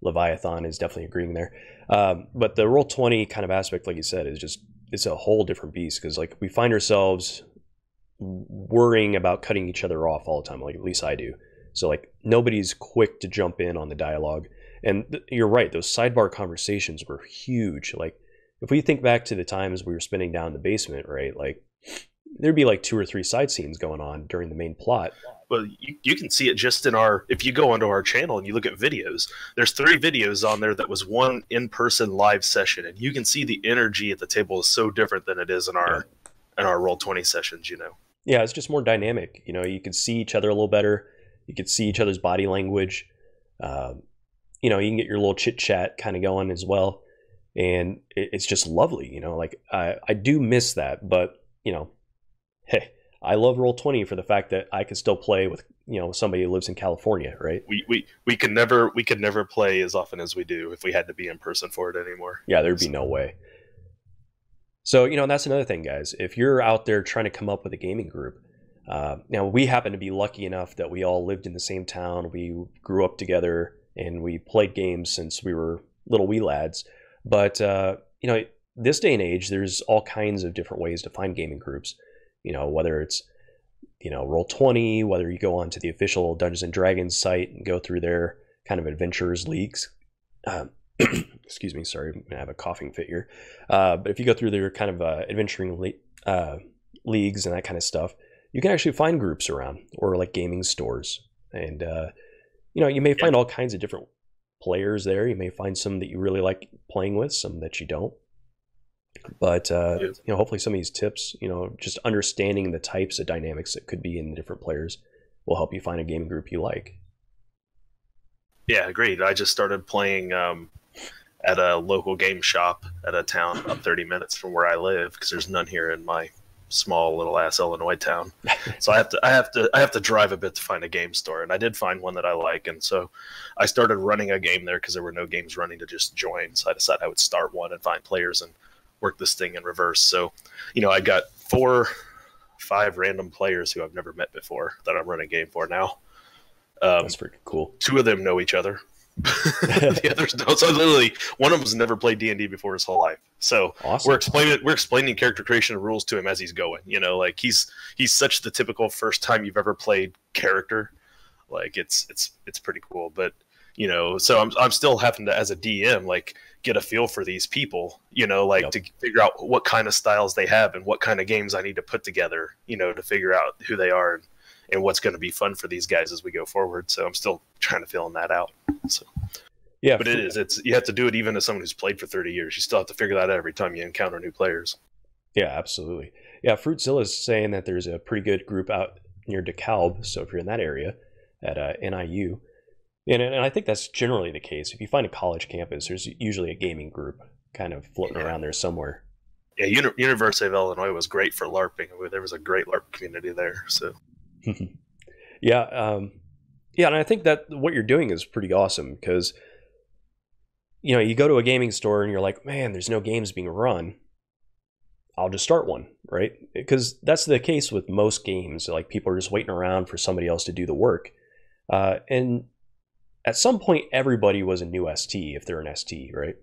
Leviathan is definitely agreeing there. But the Roll20 kind of aspect, like you said, it's a whole different beast, because like we find ourselves worrying about cutting each other off all the time. Like, at least I do. So like nobody's quick to jump in on the dialogue. And you're right, those sidebar conversations were huge. Like, if we think back to the times we were spending down in the basement, right? Like, there'd be like 2 or 3 side scenes going on during the main plot. Well, you can see it just if you go onto our channel and you look at videos, there's 3 videos on there that was one in-person live session, and you can see the energy at the table is so different than it is in our Roll20 sessions, Yeah, it's just more dynamic. You can see each other a little better. You can see each other's body language. You can get your little chit chat kind of going as well. And it's just lovely, like I do miss that, but hey, I love Roll20 for the fact that I can still play with, somebody who lives in California, right? We could never play as often as we do if we had to be in person for it anymore. Yeah, there'd be no way. So, that's another thing, guys. If you're out there trying to come up with a gaming group, now we happen to be lucky enough that we all lived in the same town. We grew up together and we played games since we were little wee lads. But, this day and age, there's all kinds of different ways to find gaming groups. Whether it's Roll20, whether you go onto the official Dungeons and Dragons site and go through their kind of adventurers leagues. Excuse me, sorry, I'm gonna have a coughing fit here. But if you go through their kind of adventuring leagues and that kind of stuff, you can actually find groups around, or like gaming stores. And you may find all kinds of different players there. You may find some that you really like playing with, some that you don't. But hopefully some of these tips, just understanding the types of dynamics that could be in the different players, will help you find a gaming group you like. Yeah, agreed. I just started playing at a local game shop at a town about 30 minutes from where I live, because there's none here in my small little ass Illinois town. So I have to drive a bit to find a game store, and I did find one that I like, and so I started running a game there because there were no games running to just join. So I decided I would start one and find players and work this thing in reverse. So, I got 4-5 random players who I've never met before that I'm running a game for now. That's pretty cool. 2 of them know each other. The others don't. So literally, one of them has never played D&D before his whole life. So awesome. we're explaining character creation and rules to him as he's going. Like he's such the typical first time you've ever played character. Like it's pretty cool. But so I'm still having to, as a DM, like get a feel for these people. To figure out what kind of styles they have and what kind of games I need to put together. To figure out who they are and what's going to be fun for these guys as we go forward. So I'm still trying to fill that out. So, yeah, but you have to do it even as someone who's played for 30 years. You still have to figure that out every time you encounter new players. Yeah, absolutely. Yeah, Fruitzilla is saying that there's a pretty good group out near DeKalb. So if you're in that area at NIU, and I think that's generally the case. If you find a college campus, there's usually a gaming group kind of floating around there somewhere. Yeah, University of Illinois was great for LARPing. There was a great LARP community there. So. Yeah, and I think that what you're doing is pretty awesome, because you go to a gaming store and you're like, man, there's no games being run. I'll just start one, right? Because that's the case with most games. Like, people are just waiting around for somebody else to do the work. And at some point, everybody was a new ST if they're an ST, right?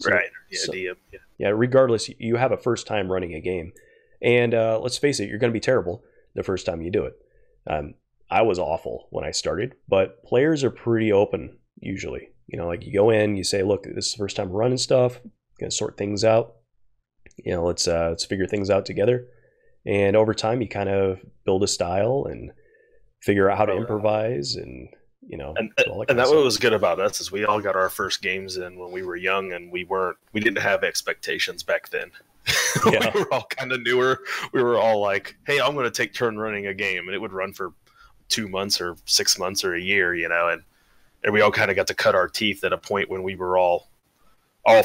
Right. Yeah, DM. Yeah. Yeah. Regardless, you have a first time running a game, and let's face it, you're going to be terrible the first time you do it. I was awful when I started, but players are pretty open usually. Like, you go in, you say, look, this is the first time running stuff, gonna sort things out. Let's figure things out together. And over time, you kind of build a style and figure out how to improvise, and and that what was good about us is we all got our first games in when we were young, and we didn't have expectations back then. Yeah. We were all kind of newer. We were all like, hey, I'm going to take turn running a game, and it would run for 2 months or 6 months or a year, and we all kind of got to cut our teeth at a point when we were all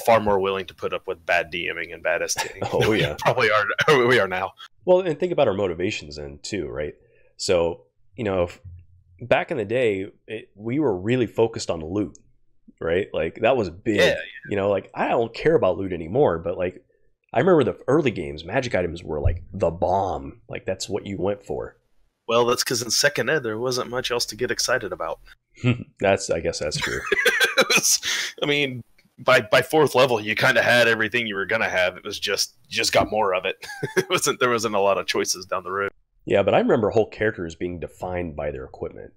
far more willing to put up with bad DMing and bad STing. Oh yeah. we are now. Well, and think about our motivations then too, right? So, if back in the day, we were really focused on loot, right? Like, that was big. Yeah. Like, I don't care about loot anymore, but like, I remember the early games, magic items were like the bomb. Like, that's what you went for. Well, that's because in second ed, there wasn't much else to get excited about. I guess that's true. By fourth level, you kind of had everything you were going to have. It was you just got more of it. There wasn't a lot of choices down the road. Yeah, but I remember whole characters being defined by their equipment.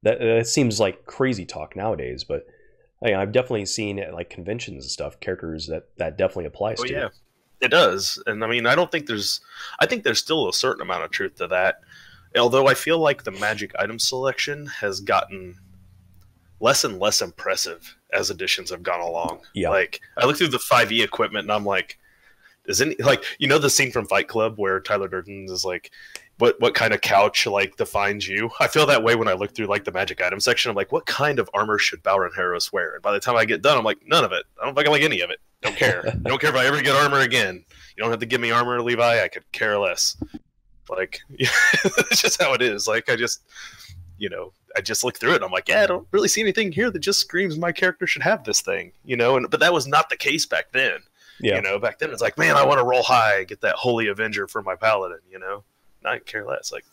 That seems like crazy talk nowadays, but I've definitely seen at like conventions and stuff, characters that definitely applies to. Yeah, it does. And I think there's still a certain amount of truth to that. Although I feel like the magic item selection has gotten less and less impressive as editions have gone along. Yeah. Like, I look through the 5e equipment and I'm like, the scene from Fight Club where Tyler Durden is like, what kind of couch like defines you? I feel that way when I look through like the magic item section. I'm like, what kind of armor should Balron Harris wear? And by the time I get done, I'm like, none of it. I don't fucking like any of it. Don't care. I don't care if I ever get armor again. You don't have to give me armor, Levi. I could care less. Like, it's just how it is. Like, I just look through it and I'm like, yeah, I don't really see anything here that just screams my character should have this thing, but that was not the case back then. Yeah. Back then it's like, man, I want to roll high, get that Holy Avenger for my Paladin, I care less. Like,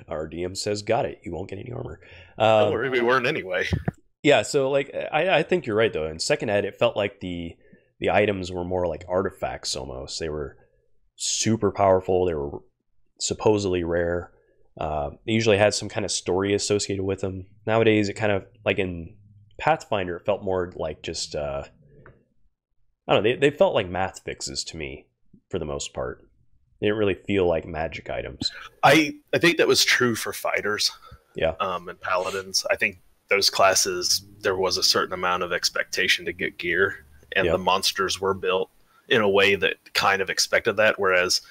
our DM says, got it. You won't get any armor. Don't worry, we weren't anyway. Yeah, so like I think you're right though. In second ed, it felt like the items were more like artifacts almost. They were super powerful. They were supposedly rare. They usually had some kind of story associated with them. Nowadays, it kind of like in Pathfinder, it felt more like just I don't know. They felt like math fixes to me for the most part. They didn't really feel like magic items. I think that was true for fighters. Yeah. And paladins. I think those classes, there was a certain amount of expectation to get gear, and the monsters were built in a way that kind of expected that, whereas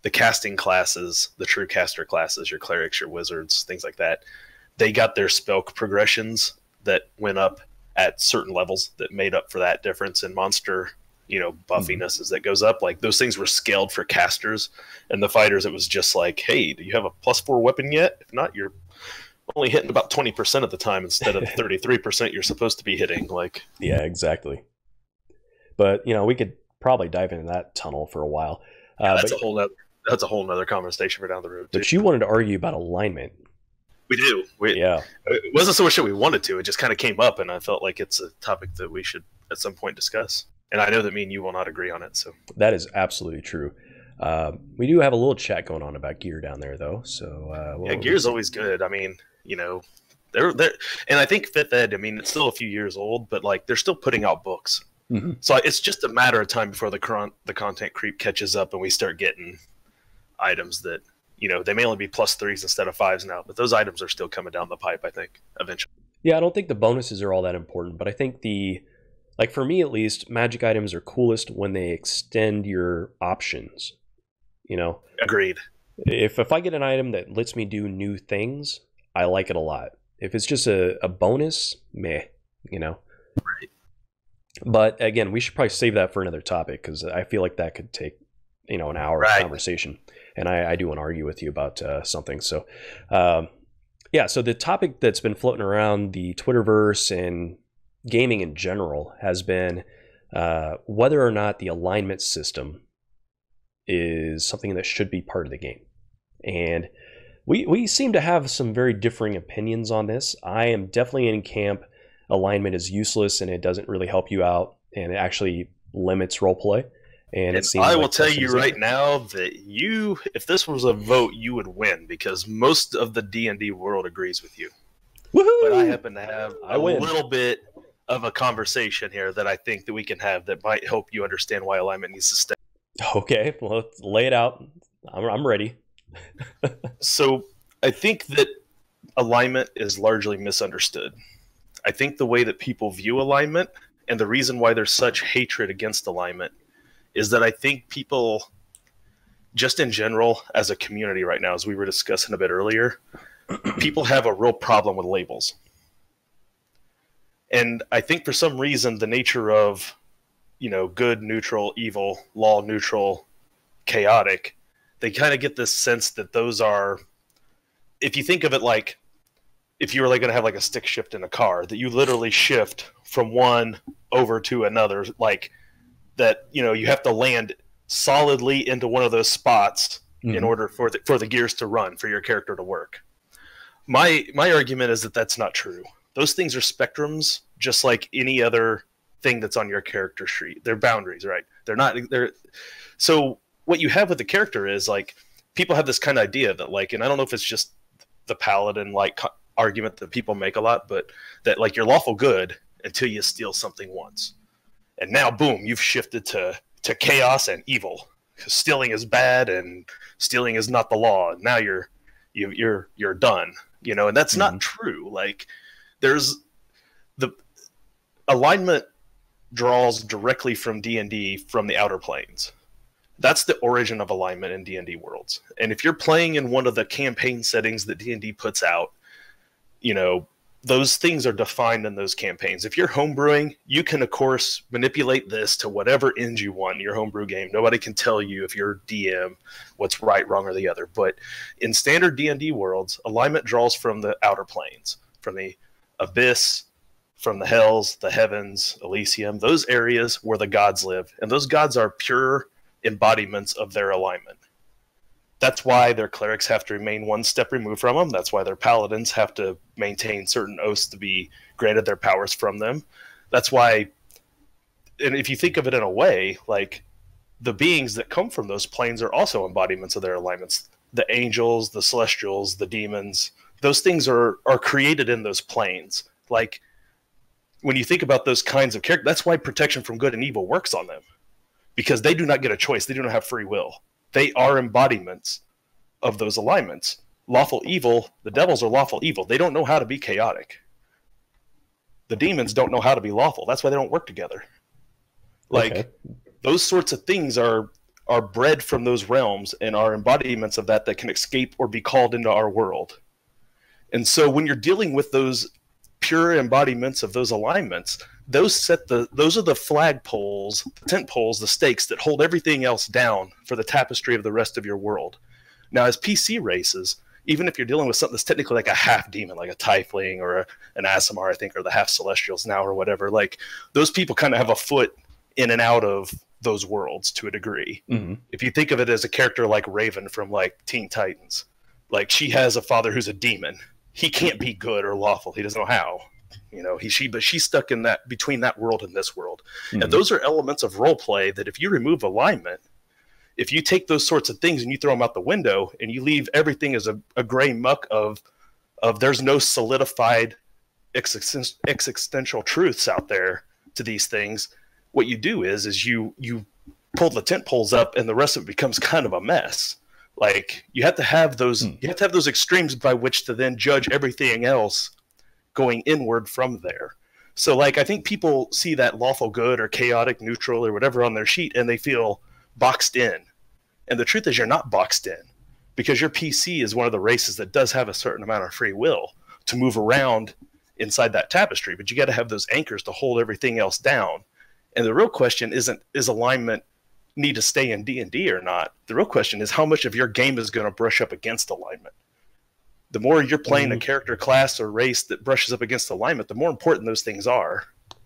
the casting classes, the true caster classes, your clerics, your wizards, things like that, they got their spell progressions that went up at certain levels that made up for that difference in monster, buffiness as that goes up. Like those things were scaled for casters, and the fighters, it was just like, hey, do you have a +4 weapon yet? If not, you're only hitting about 20% of the time instead of 33% you're supposed to be hitting. Like, yeah, exactly. But we could probably dive into that tunnel for a while. That's a whole nother conversation for down the road too. But you wanted to argue about alignment. We do. It wasn't so much that we wanted to. It just kind of came up, and I felt like it's a topic that we should at some point discuss. And I know that me and you will not agree on it. So that is absolutely true. We do have a little chat going on about gear down there, though. So gear's always good. I mean, they're and I think 5th Ed. I mean, it's still a few years old, but like they're still putting out books. Mm-hmm. So it's just a matter of time before the content creep catches up, and we start getting items that they may only be +3s instead of 5s now, but those items are still coming down the pipe. I think eventually. Yeah, I don't think the bonuses are all that important, but I think like for me at least, magic items are coolest when they extend your options. Agreed. If I get an item that lets me do new things, I like it a lot. If it's just a bonus, meh. Right. But again, we should probably save that for another topic, because I feel like that could take an hour of conversation, and I do want to argue with you about something. So so the topic that's been floating around the Twitterverse and gaming in general has been whether or not the alignment system is something that should be part of the game. And we seem to have some very differing opinions on this. I am definitely in camp alignment is useless, and it doesn't really help you out, and it actually limits roleplay. And it seems I will tell you right now that if this was a vote, you would win, because most of the D&D world agrees with you. Woohoo! But I happen to have a little bit of a conversation here that I think that we can have that might help you understand why alignment needs to stay. Okay, well, let's lay it out. I'm ready. So I think that alignment is largely misunderstood. I think the way that people view alignment, and the reason why there's such hatred against alignment, is that I think people, just in general, as a community right now, as we were discussing a bit earlier, people have a real problem with labels. And I think for some reason, the nature of, good, neutral, evil, law, neutral, chaotic, they kind of get this sense that those are, if you think of it like, if you were like going to have like a stick shift in a car, that you literally shift from one over to another, like that, you have to land solidly into one of those spots in order for the gears to run, for your character to work. My argument is that that's not true. Those things are spectrums, just like any other thing that's on your character sheet. They're boundaries, right? So what you have with the character is like, people have this kind of idea that like, and I don't know if it's just the paladin like argument that people make a lot, but that like you're lawful good until you steal something once, and now boom, you've shifted to chaos and evil, because stealing is bad and stealing is not the law, and now you're done, and that's not true. Like, there's the alignment draws directly from D&D, from the Outer Planes. That's the origin of alignment in D&D worlds. And if you're playing in one of the campaign settings that D&D puts out, those things are defined in those campaigns. If you're homebrewing, you can, of course, manipulate this to whatever end you want in your homebrew game. Nobody can tell you, if you're DM, what's right, wrong, or the other. But in standard D&D worlds, alignment draws from the Outer Planes, from the Abyss, from the Hells, the Heavens, Elysium, those areas where the gods live. And those gods are pure embodiments of their alignment. That's why their clerics have to remain one step removed from them. That's why their paladins have to maintain certain oaths to be granted their powers from them. That's why, and if you think of it in a way, like the beings that come from those planes are also embodiments of their alignments. The angels, the celestials, the demons, those things are created in those planes. Like when you think about those kinds of characters, that's why protection from good and evil works on them, because they do not get a choice. They do not have free will. They are embodiments of those alignments. Lawful evil, the devils are lawful evil. They don't know how to be chaotic. The demons don't know how to be lawful. That's why they don't work together. Like, those sorts of things are bred from those realms and are embodiments of that can escape or be called into our world. And so when you're dealing with those pure embodiments of those alignments, those are the flagpoles, the tent poles, the stakes that hold everything else down for the tapestry of the rest of your world. Now, as PC races, even if you're dealing with something that's technically like a half demon, like a tiefling or an Aasimar, I think, or the half celestials now or whatever, like those people kind of have a foot in and out of those worlds to a degree. Mm-hmm. If you think of it as a character like Raven from like Teen Titans, like she has a father who's a demon. He can't be good or lawful. He doesn't know how. You know, but she's stuck in that between that world and this world. Mm-hmm. And those are elements of role play that if you remove alignment, if you take those sorts of things and you throw them out the window and you leave everything as a gray muck of there's no solidified existential truths out there to these things, what you do is you pull the tent poles up and the rest of it becomes kind of a mess. Like you have to have those extremes by which to then judge everything else going inward from there. So like I think people see that lawful good or chaotic neutral or whatever on their sheet and they feel boxed in. And the truth is you're not boxed in, because your PC is one of the races that does have a certain amount of free will to move around inside that tapestry, but you got to have those anchors to hold everything else down. And the real question isn't, is alignment need to stay in D&D or not? The real question is how much of your game is going to brush up against alignment. The more you're playing a character class or race that brushes up against alignment, the more important those things are.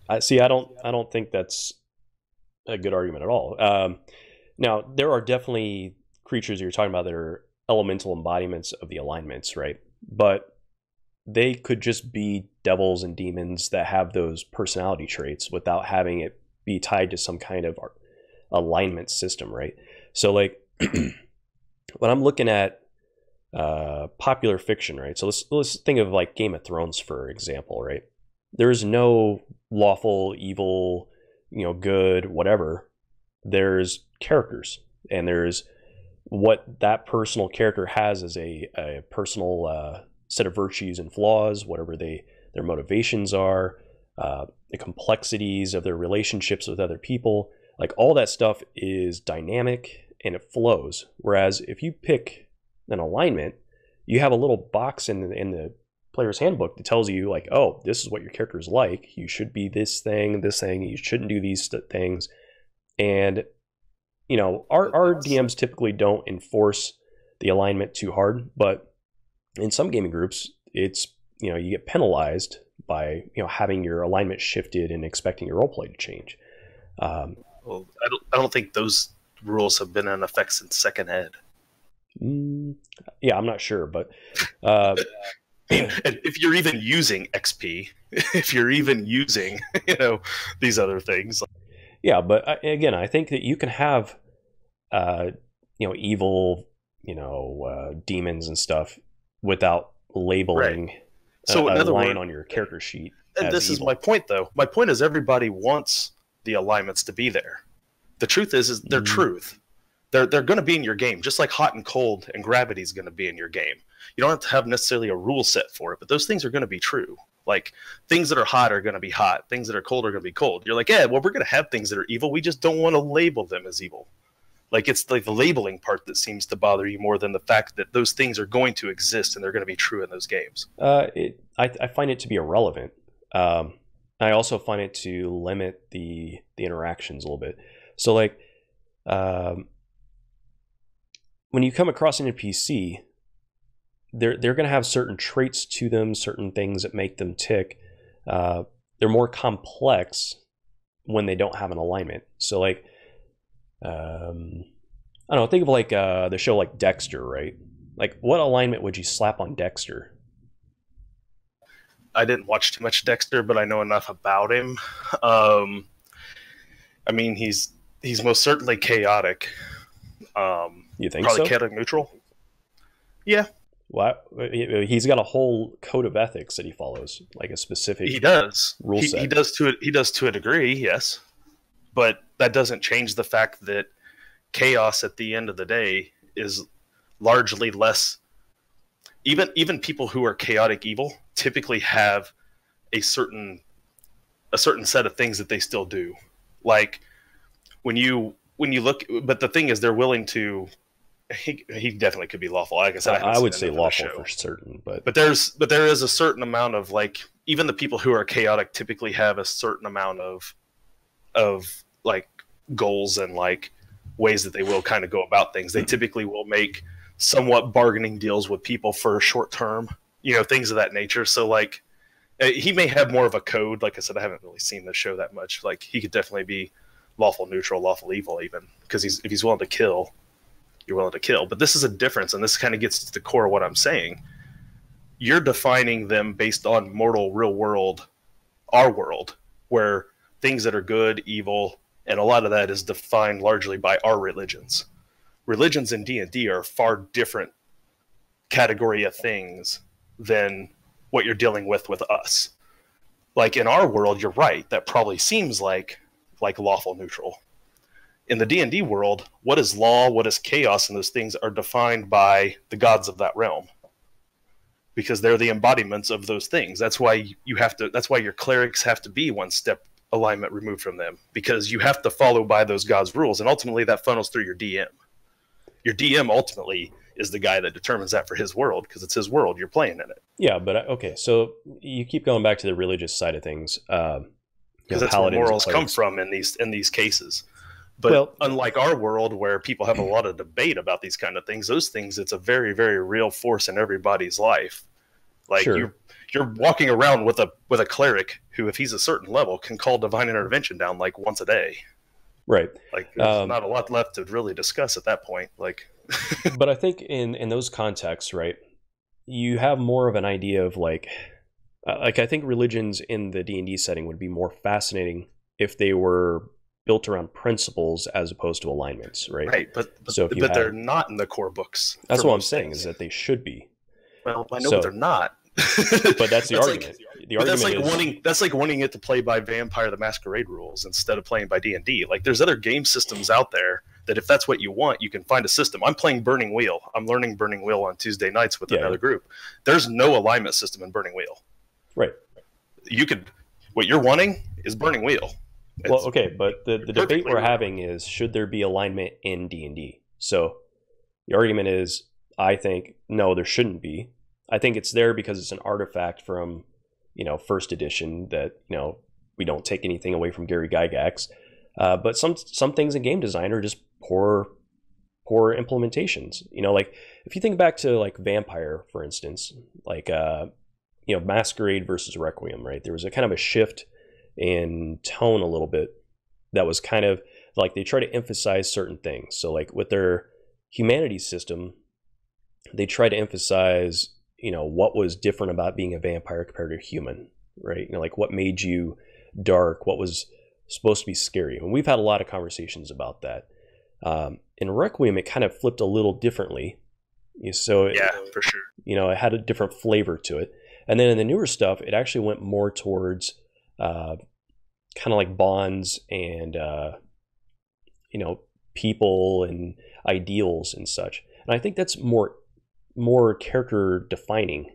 I don't think that's a good argument at all. Now, there are definitely creatures you're talking about that are elemental embodiments of the alignments, right? But they could just be devils and demons that have those personality traits without having it be tied to some kind of alignment system, right? So like when I'm looking at popular fiction, right? So let's think of like Game of Thrones, for example, right? There's no lawful, evil, good, whatever. There's characters, and there's what that personal character has as a personal set of virtues and flaws, whatever their motivations are, the complexities of their relationships with other people. Like all that stuff is dynamic and it flows. Whereas if you pick an alignment, you have a little box in the player's handbook that tells you like, oh, this is what your character is like. You should be this thing. You shouldn't do these things. And, our DMs typically don't enforce the alignment too hard, but in some gaming groups, it's, you get penalized by, having your alignment shifted and expecting your roleplay to change. Well, I don't think those rules have been in effect since second ed. Yeah, I'm not sure, but and if you're even using XP, if you're even using these other things, yeah. But again, I think that you can have evil demons and stuff without labeling so a line on your character sheet. And this is my point, though. My point is everybody wants the alignments to be there. The truth is they're truth. They're going to be in your game, just like hot and cold and gravity is going to be in your game. You don't have to have necessarily a rule set for it, but those things are going to be true. Like things that are hot are going to be hot. Things that are cold are going to be cold. You're like, yeah, well, we're going to have things that are evil. We just don't want to label them as evil. Like it's like the labeling part that seems to bother you more than the fact that those things are going to exist and they're going to be true in those games. I find it to be irrelevant. I also find it to limit the interactions a little bit. So like when you come across an NPC, they're going to have certain traits to them, certain things that make them tick. They're more complex when they don't have an alignment. So like I don't know, think of like the show like Dexter, right? Like, what alignment would you slap on Dexter? I didn't watch too much Dexter, but I know enough about him. I mean, he's most certainly chaotic. You think probably so? chaotic neutral. Yeah, What? He's got a whole code of ethics that he follows, like a specific. he does. Rule set. He does to a degree, yes, but that doesn't change the fact that chaos at the end of the day is largely less. Even people who are chaotic evil typically have a certain set of things that they still do. Like when you look, but the thing is, they're willing to. He definitely could be lawful. Like I said, I would say lawful for certain, but there is a certain amount of, like, even the people who are chaotic typically have a certain amount of like goals and like ways that they will kind of go about things. They typically will make somewhat bargaining deals with people for a short term, things of that nature. So like he may have more of a code. Like I said, I haven't really seen the show that much. Like he could definitely be lawful neutral, lawful evil, even because if he's willing to kill, you're willing to kill. But this is a difference, and this kind of gets to the core of what I'm saying. You're defining them based on mortal, real world, our world, where things that are good, evil, and a lot of that is defined largely by our religions. Religions in D&D are a far different category of things than what you're dealing with us. Like in our world, you're right, that probably seems like lawful neutral. In the D&D world, what is law, what is chaos, and those things are defined by the gods of that realm, because they're the embodiments of those things. That's why that's why your clerics have to be one step alignment removed from them, because you have to follow by those gods' rules, and ultimately that funnels through your DM. Your DM ultimately is the guy that determines that for his world, because it's his world, you're playing in it. Yeah, but okay, so you keep going back to the religious side of things. Because that's where morals come from in these cases. But unlike our world, where people have a lot of debate about these kind of things, those things, it's a very, very real force in everybody's life. Like sure. You're walking around with a cleric who, if he's a certain level, can call divine intervention down like once a day. Right. Like there's not a lot left to really discuss at that point. Like, but I think in those contexts, right, you have more of an idea of like I think religions in the D&D setting would be more fascinating if they were built around principles as opposed to alignments, right? Right, but they're not in the core books. That's what I'm saying, is that they should be. Well, I know, but they're not. But that's the argument. The argument that's like wanting it to play by Vampire the Masquerade rules instead of playing by D&D. Like, there's other game systems out there that if that's what you want, you can find a system. I'm playing Burning Wheel. I'm learning Burning Wheel on Tuesday nights with another group. There's no alignment system in Burning Wheel. Right. What you're wanting is Burning Wheel. Well, okay, but the debate we're having is, should there be alignment in D&D? So the argument is, I think, no, there shouldn't be. I think it's there because it's an artifact from, first edition that, we don't take anything away from Gary Gygax. But some things in game design are just poor implementations. Like if you think back to like Vampire, for instance, like, Masquerade versus Requiem, right? There was a kind of a shift in tone a little bit that was kind of like they try to emphasize certain things. So like with their humanities system, they try to emphasize, what was different about being a vampire compared to a human, right? Like what made you dark, what was supposed to be scary. And we've had a lot of conversations about that. In Requiem, it kind of flipped a little differently. So yeah, for sure. It had a different flavor to it. And then in the newer stuff, it actually went more towards kind of like bonds and people and ideals and such. And I think that's more character defining.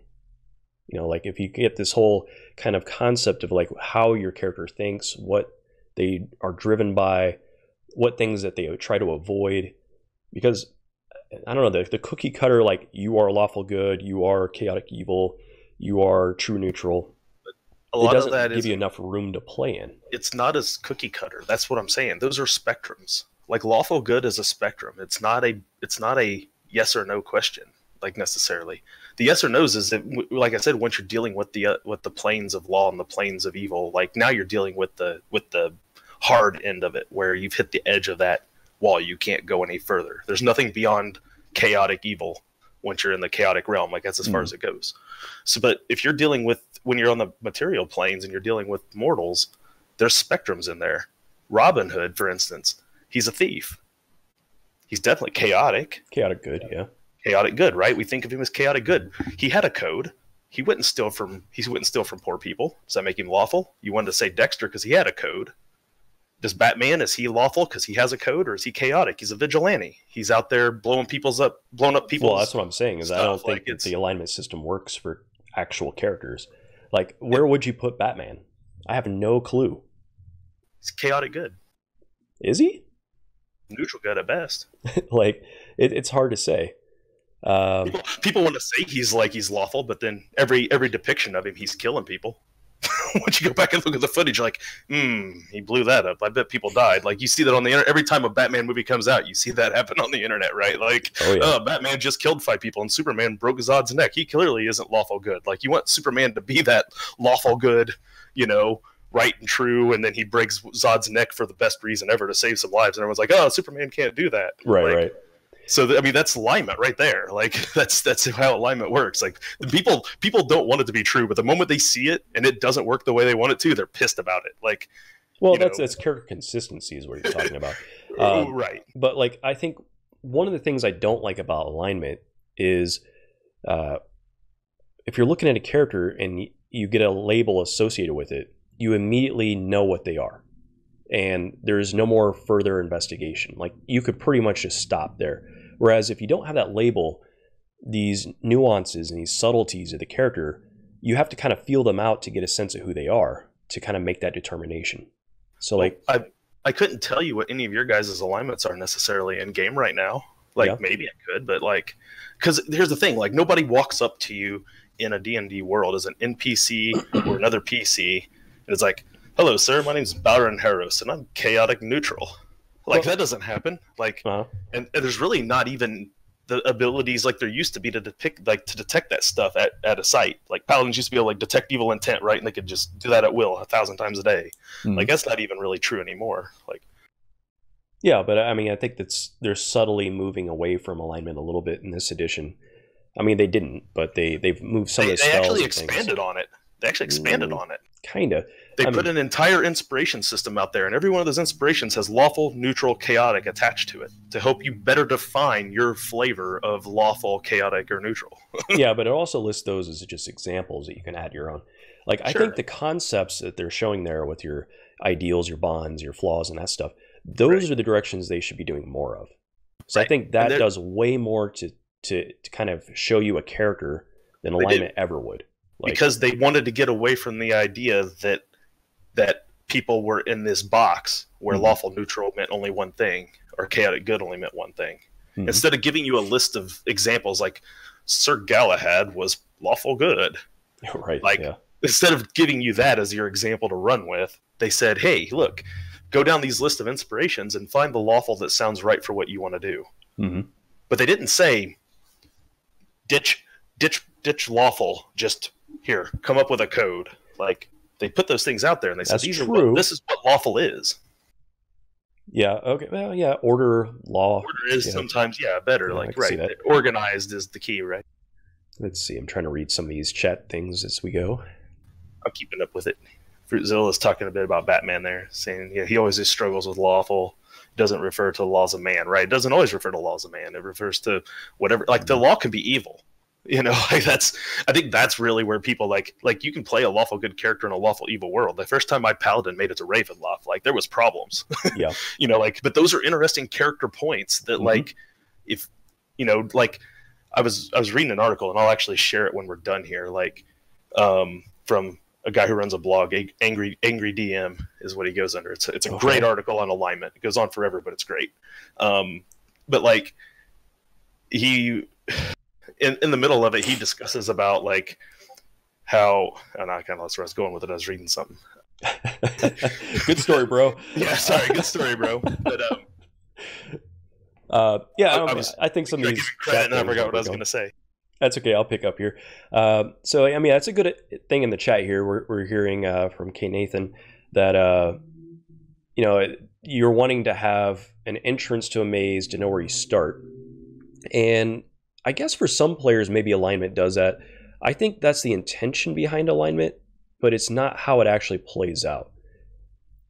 Like if you get this whole kind of concept of like how your character thinks, what they are driven by, what things that they try to avoid. Because I don't know, the cookie cutter, like you are lawful good, you are chaotic evil, you are true neutral. A lot of that give you enough room to play in. It's not as cookie cutter. That's what I'm saying. Those are spectrums. Like lawful good is a spectrum. It's not a yes or no question, like necessarily. The yes or no's is that, like I said, once you're dealing with the planes of law and the planes of evil, like now you're dealing with the hard end of it, where you've hit the edge of that wall. You can't go any further. There's nothing beyond chaotic evil once you're in the chaotic realm. Like, that's as far as it goes. So, but if you're dealing with, when you're on the material planes and you're dealing with mortals, there's spectrums in there. Robin Hood, for instance, he's a thief. He's definitely chaotic. Chaotic good, yeah. Chaotic good, right? We think of him as chaotic good. He had a code. He wouldn't steal from poor people. Does that make him lawful? You wanted to say Dexter because he had a code. Does Batman, is he lawful because he has a code, or is he chaotic? He's a vigilante. He's out there blowing up people's. Well, that's what I'm saying. Is stuff. I don't think that the alignment system works for actual characters. Like, where would you put Batman? I have no clue. He's chaotic good. Is he? Neutral good at best. Like, it's hard to say. People want to say he's lawful, but then every depiction of him, he's killing people. Once you go back and look at the footage, you're like, he blew that up. I bet people died. Like, you see that on the internet. Every time a Batman movie comes out, you see that happen on the internet, right? Like, Batman just killed 5 people and Superman broke Zod's neck. He clearly isn't lawful good. Like, you want Superman to be that lawful good, right and true, and then he breaks Zod's neck for the best reason ever, to save some lives. And everyone's like, oh, Superman can't do that. Right. So that's alignment right there. Like, that's how alignment works. Like, the people don't want it to be true, but the moment they see it and it doesn't work the way they want it to, they're pissed about it. Like, well, that's character consistency is what you're talking about, right? But like, I think one of the things I don't like about alignment is, if you're looking at a character and you get a label associated with it, you immediately know what they are, and there's no more further investigation. Like, you could pretty much just stop there. Whereas if you don't have that label, these nuances and these subtleties of the character, you have to kind of feel them out to get a sense of who they are, to kind of make that determination. So, like, I couldn't tell you what any of your guys' alignments are necessarily in game right now. Like, maybe I could, but like, because here's the thing, like, nobody walks up to you in a D&D world as an NPC or another PC, and it's like, hello, sir, my name's Bowron Harris, and I'm chaotic neutral. Like, that doesn't happen. Like, and there's really not even the abilities like there used to be to detect that stuff at a site. Like, paladins used to be able to, like, detect evil intent, right? And they could just do that at will 1,000 times a day. Like, that's not even really true anymore. Like, yeah, but I mean, I think they're subtly moving away from alignment a little bit in this edition. I mean, they didn't, but they've moved some of the spells. They actually expanded on it. They actually expanded on it. Kinda. They put an entire inspiration system out there, and every one of those inspirations has lawful, neutral, chaotic attached to it to help you better define your flavor of lawful, chaotic, or neutral. Yeah, but it also lists those as just examples that you can add your own. Like, I think the concepts that they're showing there with your ideals, your bonds, your flaws, and that stuff, those are the directions they should be doing more of. So I think that does way more to kind of show you a character than alignment ever would. Like, because they wanted to get away from the idea that people were in this box where lawful neutral meant only one thing, or chaotic good only meant one thing. Instead of giving you a list of examples, like Sir Galahad was lawful good. Right. Like, instead of giving you that as your example to run with, they said, hey, look, go down these list of inspirations and find the lawful that sounds right for what you want to do. But they didn't say, ditch lawful, just here, come up with a code. Like, they put those things out there and they said, this is what lawful is. Yeah, okay. Well, yeah, order, law. Order is sometimes, better. Like, right. Organized is the key, right? Let's see. I'm trying to read some of these chat things as we go. I'm keeping up with it. Fruitzilla is talking a bit about Batman there, saying he always just struggles with lawful. Doesn't refer to the laws of man, right? It doesn't always refer to laws of man. It refers to whatever. Like, the law can be evil. Like, I think that's really where people like you can play a lawful good character in a lawful evil world. The first time my paladin made it to Ravenloft, like, there was problems. Yeah. But those are interesting character points that, like, if like, I was reading an article, and I'll actually share it when we're done here, like, from a guy who runs a blog, Angry DM is what he goes under. It's a great article on alignment. It goes on forever, but it's great. But like, he in the middle of it, he discusses about, like, how, and I kind of lost where I was going with it. I was reading something. Good story, bro. Yeah, sorry, good story, bro. But I think some of these credit, and I forgot what I was going to say. That's okay. I'll pick up here. So, I mean, that's a good thing in the chat here. We're hearing from K. Nathan that, you're wanting to have an entrance to a maze to know where you start. And I guess for some players, maybe alignment does that. I think that's the intention behind alignment, but it's not how it actually plays out.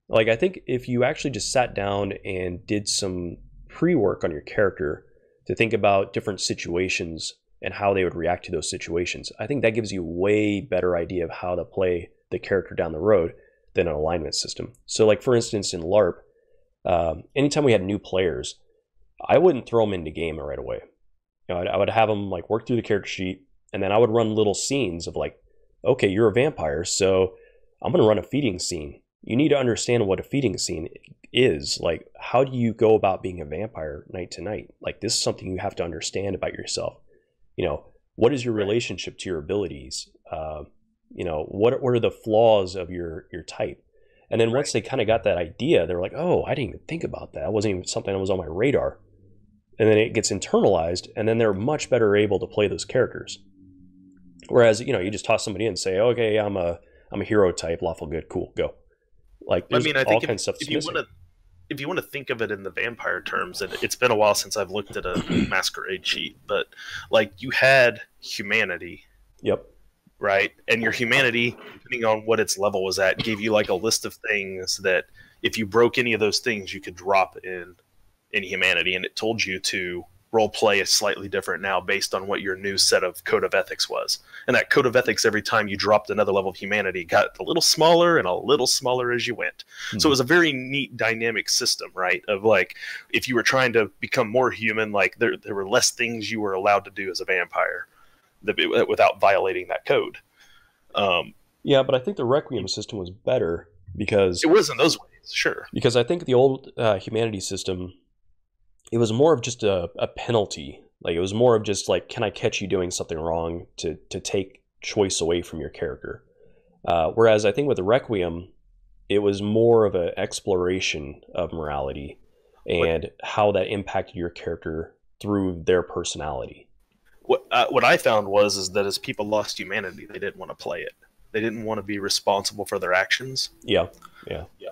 Like, I think if you actually just sat down and did some pre-work on your character to think about different situations and how they would react to those situations, I think that gives you a way better idea of how to play the character down the road than an alignment system. So, like, for instance, in LARP, anytime we had new players, I wouldn't throw them into game right away. You know, I would have them like work through the character sheet, and then I would run little scenes of like, okay, you're a vampire, so I'm going to run a feeding scene. You need to understand what a feeding scene is. Like, how do you go about being a vampire night to night? Like, this is something you have to understand about yourself. You know, what is your relationship to your abilities? You know, what are the flaws of your type? And then once they kind of got that idea, they're like, oh, I didn't even think about that. That wasn't even something that was on my radar. And then it gets internalized, and then they're much better able to play those characters. Whereas, you know, you just toss somebody in and say, okay, I'm a hero type, lawful good, cool, go. Like, there's I think all kinds of stuff if you want to think of it in the vampire terms, and it's been a while since I've looked at a masquerade sheet, but like, you had humanity. Yep. Right? And your humanity, depending on what its level was at, gave you like a list of things that if you broke any of those things, you could drop in humanity, and it told you to role play is slightly different now based on what your new set of code of ethics was. And that code of ethics, every time you dropped another level of humanity, got a little smaller and a little smaller as you went. So it was a very neat dynamic system, right? Of like, if you were trying to become more human, like there were less things you were allowed to do as a vampire without violating that code. Yeah, but I think the Requiem system was better because... It was in those ways, sure. Because I think the old humanity system, it was more of just a penalty. Like, it was more of just like, can I catch you doing something wrong to take choice away from your character? Whereas I think with the Requiem, it was more of an exploration of morality and how that impacted your character through their personality. What I found is that as people lost humanity, they didn't want to play it. They didn't want to be responsible for their actions. Yeah.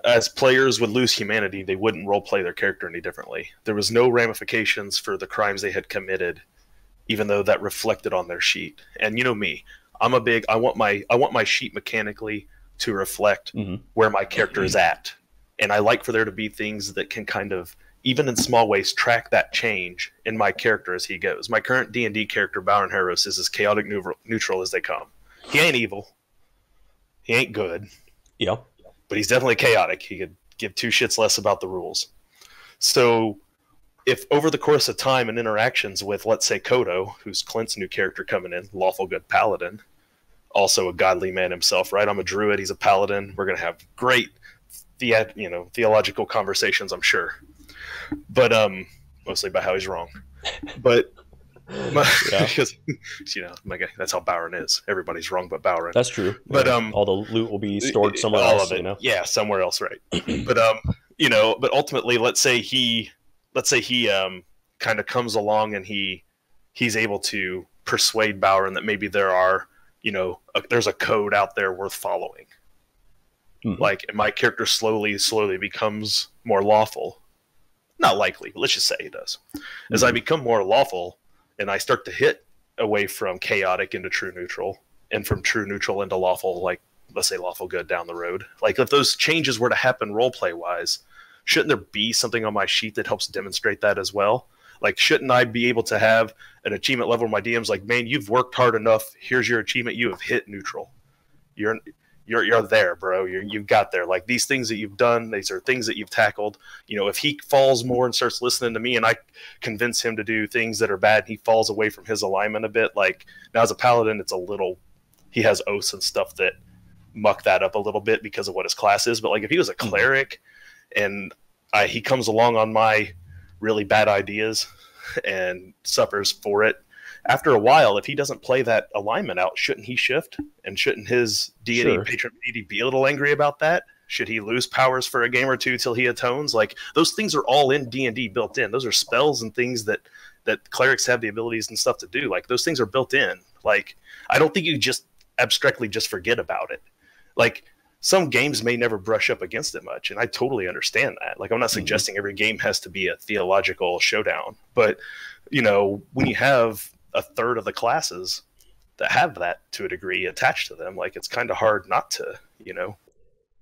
As players would lose humanity, they wouldn't role play their character any differently. There was no ramifications for the crimes they had committed, even though that reflected on their sheet. And you know me, I want my sheet mechanically to reflect where my character is at. And I like for there to be things that can kind of, even in small ways, track that change in my character as he goes. My current D&D character, Bowron Harris, is as chaotic neutral as they come. He ain't evil. He ain't good. Yeah. But he's definitely chaotic. He could give two shits less about the rules. So if over the course of time and interactions with, let's say, Kodo, who's Clint's new character coming in, lawful good paladin, also a godly man himself, right? I'm a druid. He's a paladin. We're going to have great theological conversations, I'm sure. But mostly about how he's wrong. But because that's how Bowron is. Everybody's wrong but Bowron. That's true. But all the loot will be stored somewhere else. Yeah, somewhere else, right? But but ultimately, let's say he kind of comes along and he's able to persuade Bowron that maybe there's a code out there worth following. Like, and my character slowly becomes more lawful. Not likely, but let's just say he does. As I become more lawful and I start to hit away from chaotic into true neutral and from true neutral into lawful, like, let's say lawful good down the road. Like, if those changes were to happen roleplay wise, shouldn't there be something on my sheet that helps demonstrate that as well? Like, shouldn't I be able to have an achievement level where my DM's like, man, you've worked hard enough. Here's your achievement. You have hit neutral. You're there, bro. You've got there. Like, these things that you've done, these are things that you've tackled. If he falls more and starts listening to me and I convince him to do things that are bad, he falls away from his alignment a bit. Like, now as a paladin, he has oaths and stuff that muck that up a little bit because of what his class is. But like, if he was a cleric and he comes along on my really bad ideas and suffers for it, after a while, if he doesn't play that alignment out, shouldn't he shift? And shouldn't his deity, patron deity, be a little angry about that? Should he lose powers for a game or two till he atones? Like, those things are all in D&D built in. Those are spells and things that clerics have the abilities and stuff to do. Like, those things are built in. Like, I don't think you just abstractly just forget about it. Like, some games may never brush up against it much, and I totally understand that. Like, I'm not suggesting every game has to be a theological showdown, but when you have a third of the classes that have that to a degree attached to them, like, it's kind of hard not to.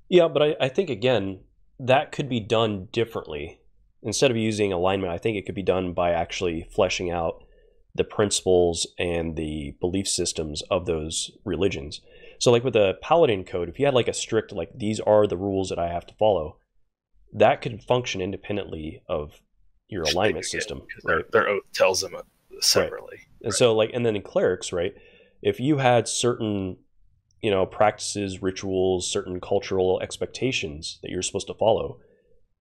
Yeah, but I think, again, that could be done differently. Instead of using alignment, I think it could be done by actually fleshing out the principles and the belief systems of those religions. So like with the Paladin code, if you had like a strict, like, these are the rules that I have to follow, that could function independently of your alignment system. Right? Their oath tells them separately. Right. And so like, and then in clerics, right, if you had certain, practices, rituals, certain cultural expectations that you're supposed to follow,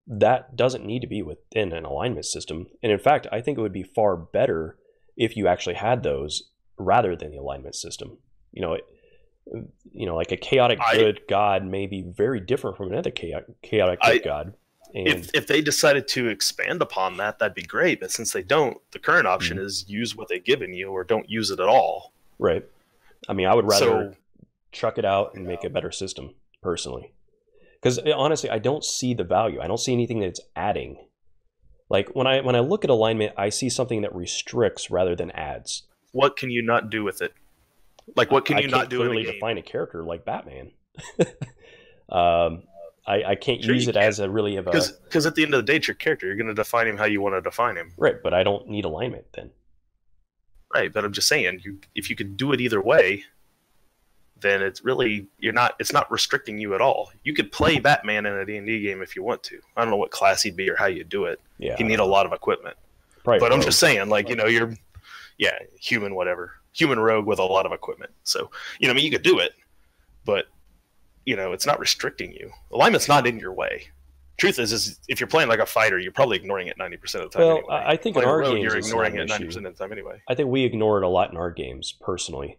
that doesn't need to be within an alignment system. And in fact, I think it would be far better if you actually had those rather than the alignment system. Like a chaotic good god may be very different from another chaotic good god. And if they decided to expand upon that, that'd be great. But since they don't, the current option is use what they've given you or don't use it at all. Right. I mean, I would rather chuck it out and make a better system, personally. Because honestly, I don't see the value. I don't see anything that it's adding. Like when I look at alignment, I see something that restricts rather than adds. What can you not do with it? Like, what can you not do in a game? I can't clearly define a character like Batman. I can't use it as a really of a... Because at the end of the day, it's your character. You're going to define him how you want to define him. Right, but I don't need alignment then. Right, but I'm just saying, if you could do it either way, then it's really it's not restricting you at all. You could play Batman in a D&D game if you want to. I don't know what class he'd be or how you'd do it. Yeah, you need a lot of equipment. Right, but I'm just saying, like, you're human rogue with a lot of equipment. So you could do it, but it's not restricting you. Alignment's not in your way. Truth is if you're playing like a fighter, you're probably ignoring it 90% of the time. Well, anyway. I think in our games you're ignoring it 90% of the time anyway. I think we ignore it a lot in our games, personally.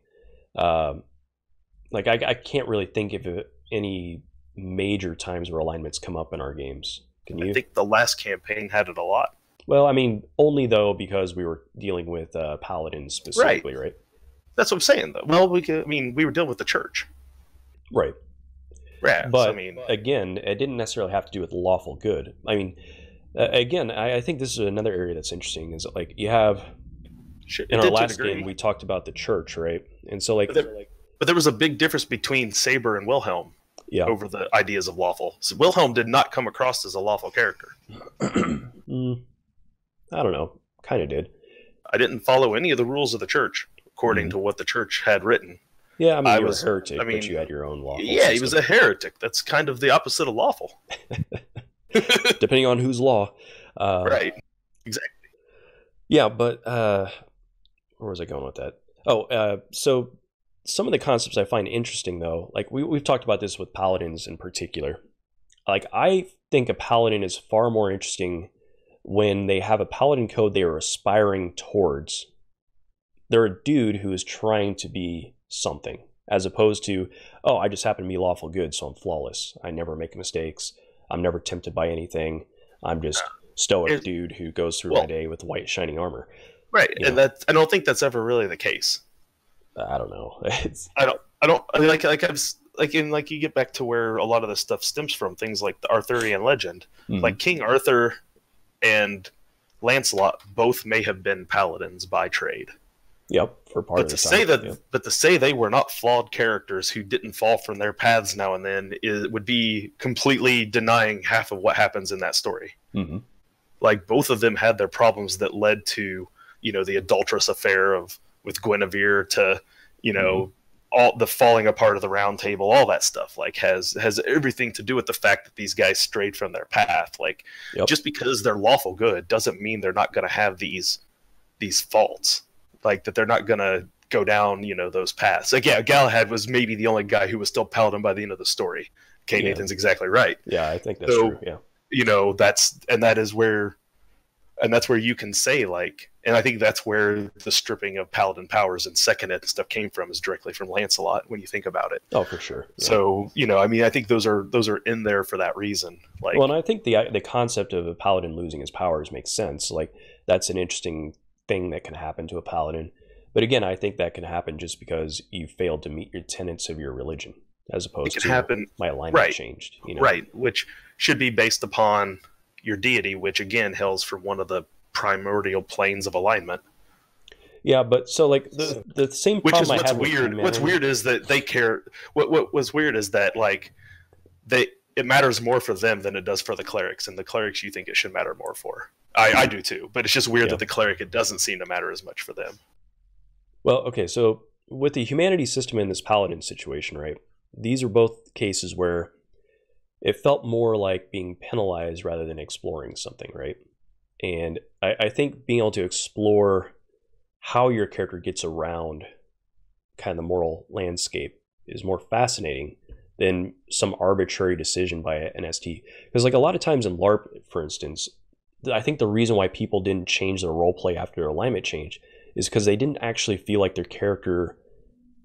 Like I can't really think of any major times where alignments come up in our games. Can you? I think the last campaign had it a lot. Well, I mean, only though because we were dealing with paladins specifically, right? That's what I'm saying, though. Well, we were dealing with the church, right? Yeah, but again, it didn't necessarily have to do with lawful good. I mean, again, I think this is another area that's interesting. Is that, like, you have in our last game we talked about the church, right? And so like. But there was a big difference between Saber and Wilhelm over the ideas of lawful. So Wilhelm did not come across as a lawful character. I don't know. Kind of did. I didn't follow any of the rules of the church according to what the church had written. Yeah, I mean, you were a heretic, but you had your own lawful system. He was a heretic. That's kind of the opposite of lawful. Depending on whose law. Right. Exactly. Yeah, but where was I going with that? So some of the concepts I find interesting, though, like we've talked about this with paladins in particular. Like, I think a paladin is far more interesting when they have a paladin code they are aspiring towards. They're a dude who is trying to be something, as opposed to, oh, I just happen to be lawful good, so I'm flawless. I never make mistakes. I'm never tempted by anything. I'm just stoic dude who goes through my day with white shining armor. Right, and I don't think that's ever really the case. I don't know. You get back to where a lot of this stuff stems from, things like the Arthurian legend. Like King Arthur and Lancelot both may have been paladins by trade. Yep, for part of the time. But to say they were not flawed characters who didn't fall from their paths now and then would be completely denying half of what happens in that story. Mm-hmm. Like, both of them had their problems that led to, the adulterous affair with Guinevere to, all the falling apart of the Round Table, all that stuff, like, has everything to do with the fact that these guys strayed from their path. Like, just because they're lawful good doesn't mean they're not going to have these faults, like, that they're not going to go down, those paths. Like, yeah, Galahad was maybe the only guy who was still paladin by the end of the story. Okay, Nathan's exactly right. Yeah, I think that's true. Yeah, that's where you can say, like, and I think that's where the stripping of paladin powers and second ed and stuff came from, is directly from Lancelot, when you think about it. Oh, for sure. Yeah. So, I think those are in there for that reason. Like, well, and I think the concept of a paladin losing his powers makes sense. Like, that's an interesting thing that can happen to a paladin. But again, I think that can happen just because you failed to meet your tenets of your religion. as opposed can to happen, my alignment right, changed. You know? right, which should be based upon your deity, which again hails from one of the primordial planes of alignment. Yeah, but so like the same Which is problem I what's had with weird. humanity. What's weird is that they care. What was weird is that like it matters more for them than it does for the clerics, and the clerics you think it should matter more for. I do too, but it's just weird that the cleric, it doesn't seem to matter as much for them. Well, okay, so with the humanity system in this paladin situation, right? These are both cases where it felt more like being penalized rather than exploring something, right? And I think being able to explore how your character gets around kind of the moral landscape is more fascinating than some arbitrary decision by an ST. Because like a lot of times in LARP, for instance, I think the reason why people didn't change their role play after their alignment change is because they didn't actually feel like their character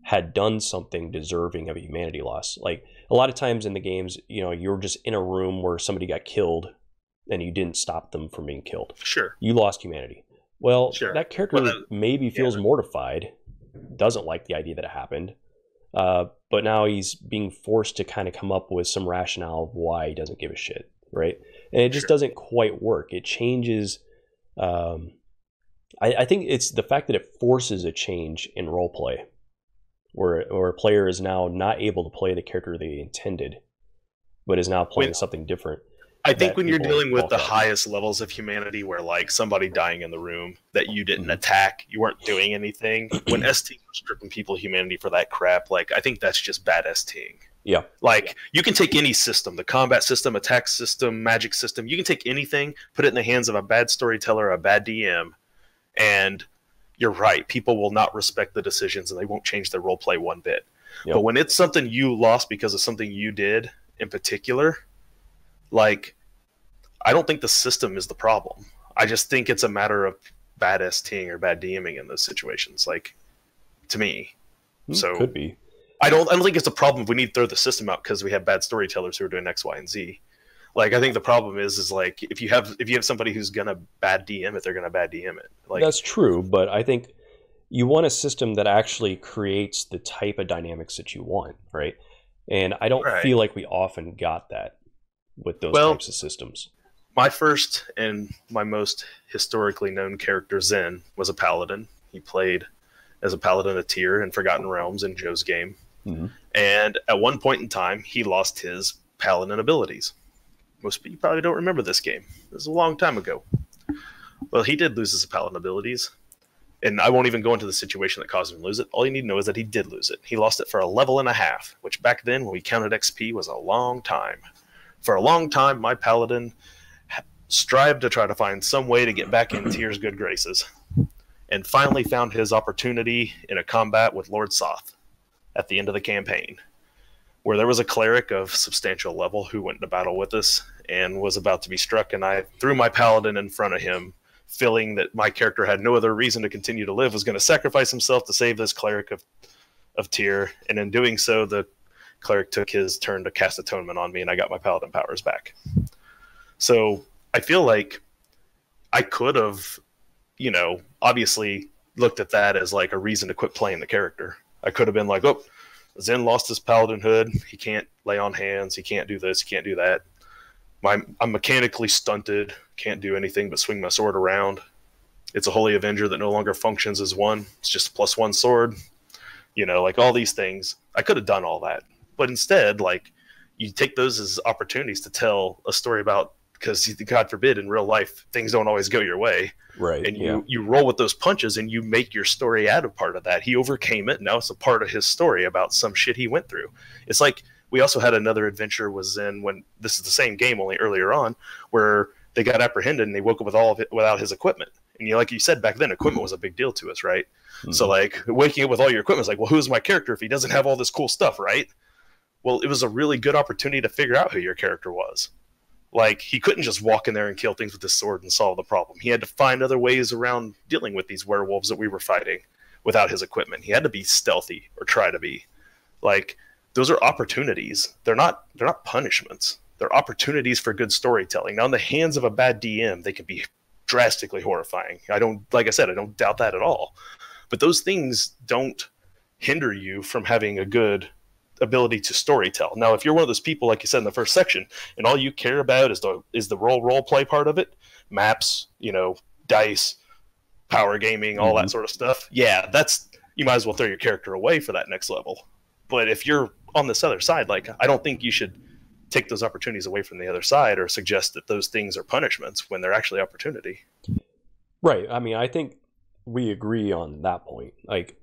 had done something deserving of a humanity loss. Like a lot of times in the games, you know, you're just in a room where somebody got killed and you didn't stop them from being killed. Sure. You lost humanity. Well, Sure. that character maybe feels mortified, doesn't like the idea that it happened, but now he's being forced to kind of come up with some rationale of why he doesn't give a shit, right? And it just doesn't quite work. It changes. I think it's the fact that it forces a change in roleplay, where a player is now not able to play the character they intended, but is now playing something different. I think when you're dealing with the highest levels of humanity, where like somebody dying in the room that you didn't attack, you weren't doing anything. When ST was stripping people humanity for that crap, like I think that's just bad STing. Yeah. Like you can take any system, the combat system, attack system, magic system, you can take anything, put it in the hands of a bad storyteller, or a bad DM, and you're right, people will not respect the decisions and they won't change their role play one bit. Yep. But when it's something you lost because of something you did in particular, like, I don't think the system is the problem. I just think it's a matter of bad STing or bad DMing in those situations. Like, to me, so could be. I don't think it's a problem if we need to throw the system out because we have bad storytellers who are doing X, Y, and Z. Like, I think the problem is like if you have somebody who's gonna bad DM it, they're gonna bad DM it. Like, that's true, but I think you want a system that actually creates the type of dynamics that you want, right? And I don't feel like we often got that with those types of systems. My first and my most historically known character, Zen, was a paladin. He played as a paladin of Tyr in Forgotten Realms in Joe's game. Mm-hmm. And at one point in time, he lost his paladin abilities. Most of you probably don't remember this game. It was a long time ago. Well, he did lose his paladin abilities. And I won't even go into the situation that caused him to lose it. All you need to know is that he did lose it. He lost it for a level and a half, which back then, when we counted XP, was a long time. For a long time, my paladin strived to try to find some way to get back in Tyr's good graces, and finally found his opportunity in a combat with Lord Soth at the end of the campaign, where there was a cleric of substantial level who went into battle with us and was about to be struck, and I threw my paladin in front of him, feeling that my character had no other reason to continue to live, was going to sacrifice himself to save this cleric of Tyr, and in doing so, the cleric took his turn to cast atonement on me, and I got my paladin powers back. So I feel like I could have, obviously looked at that as like a reason to quit playing the character. I could have been like, oh, Zen lost his paladinhood. He can't lay on hands. He can't do this. He can't do that. I'm mechanically stunted. Can't do anything but swing my sword around. It's a Holy Avenger that no longer functions as one. It's just a +1 sword. Like all these things. I could have done all that. But instead, like, you take those as opportunities to tell a story about, because God forbid in real life, things don't always go your way. Right. And you roll with those punches and you make your story out of part of that. He overcame it. Now it's a part of his story about some shit he went through. It's like, we also had another adventure was in when this is the same game, only earlier on, where they got apprehended and they woke up with all of it without his equipment. And like you said back then, equipment was a big deal to us, right? Mm-hmm. So like waking up with all your equipment is like, well, who's my character if he doesn't have all this cool stuff, right? Well, it was a really good opportunity to figure out who your character was. Like, he couldn't just walk in there and kill things with his sword and solve the problem. He had to find other ways around dealing with these werewolves that we were fighting without his equipment. He had to be stealthy, or try to be. Like, those are opportunities. They're not punishments. They're opportunities for good storytelling. Now, in the hands of a bad DM, they can be drastically horrifying. Like I said, I don't doubt that at all. But those things don't hinder you from having a good ability to storytell. Now, if you're one of those people, like you said in the first section, and all you care about is the role play part of it, maps, dice, power gaming, all that sort of stuff, yeah, you might as well throw your character away for that next level. But if you're on this other side, like, I don't think you should take those opportunities away from the other side or suggest that those things are punishments when they're actually opportunity. Right. I mean, I think we agree on that point. Like,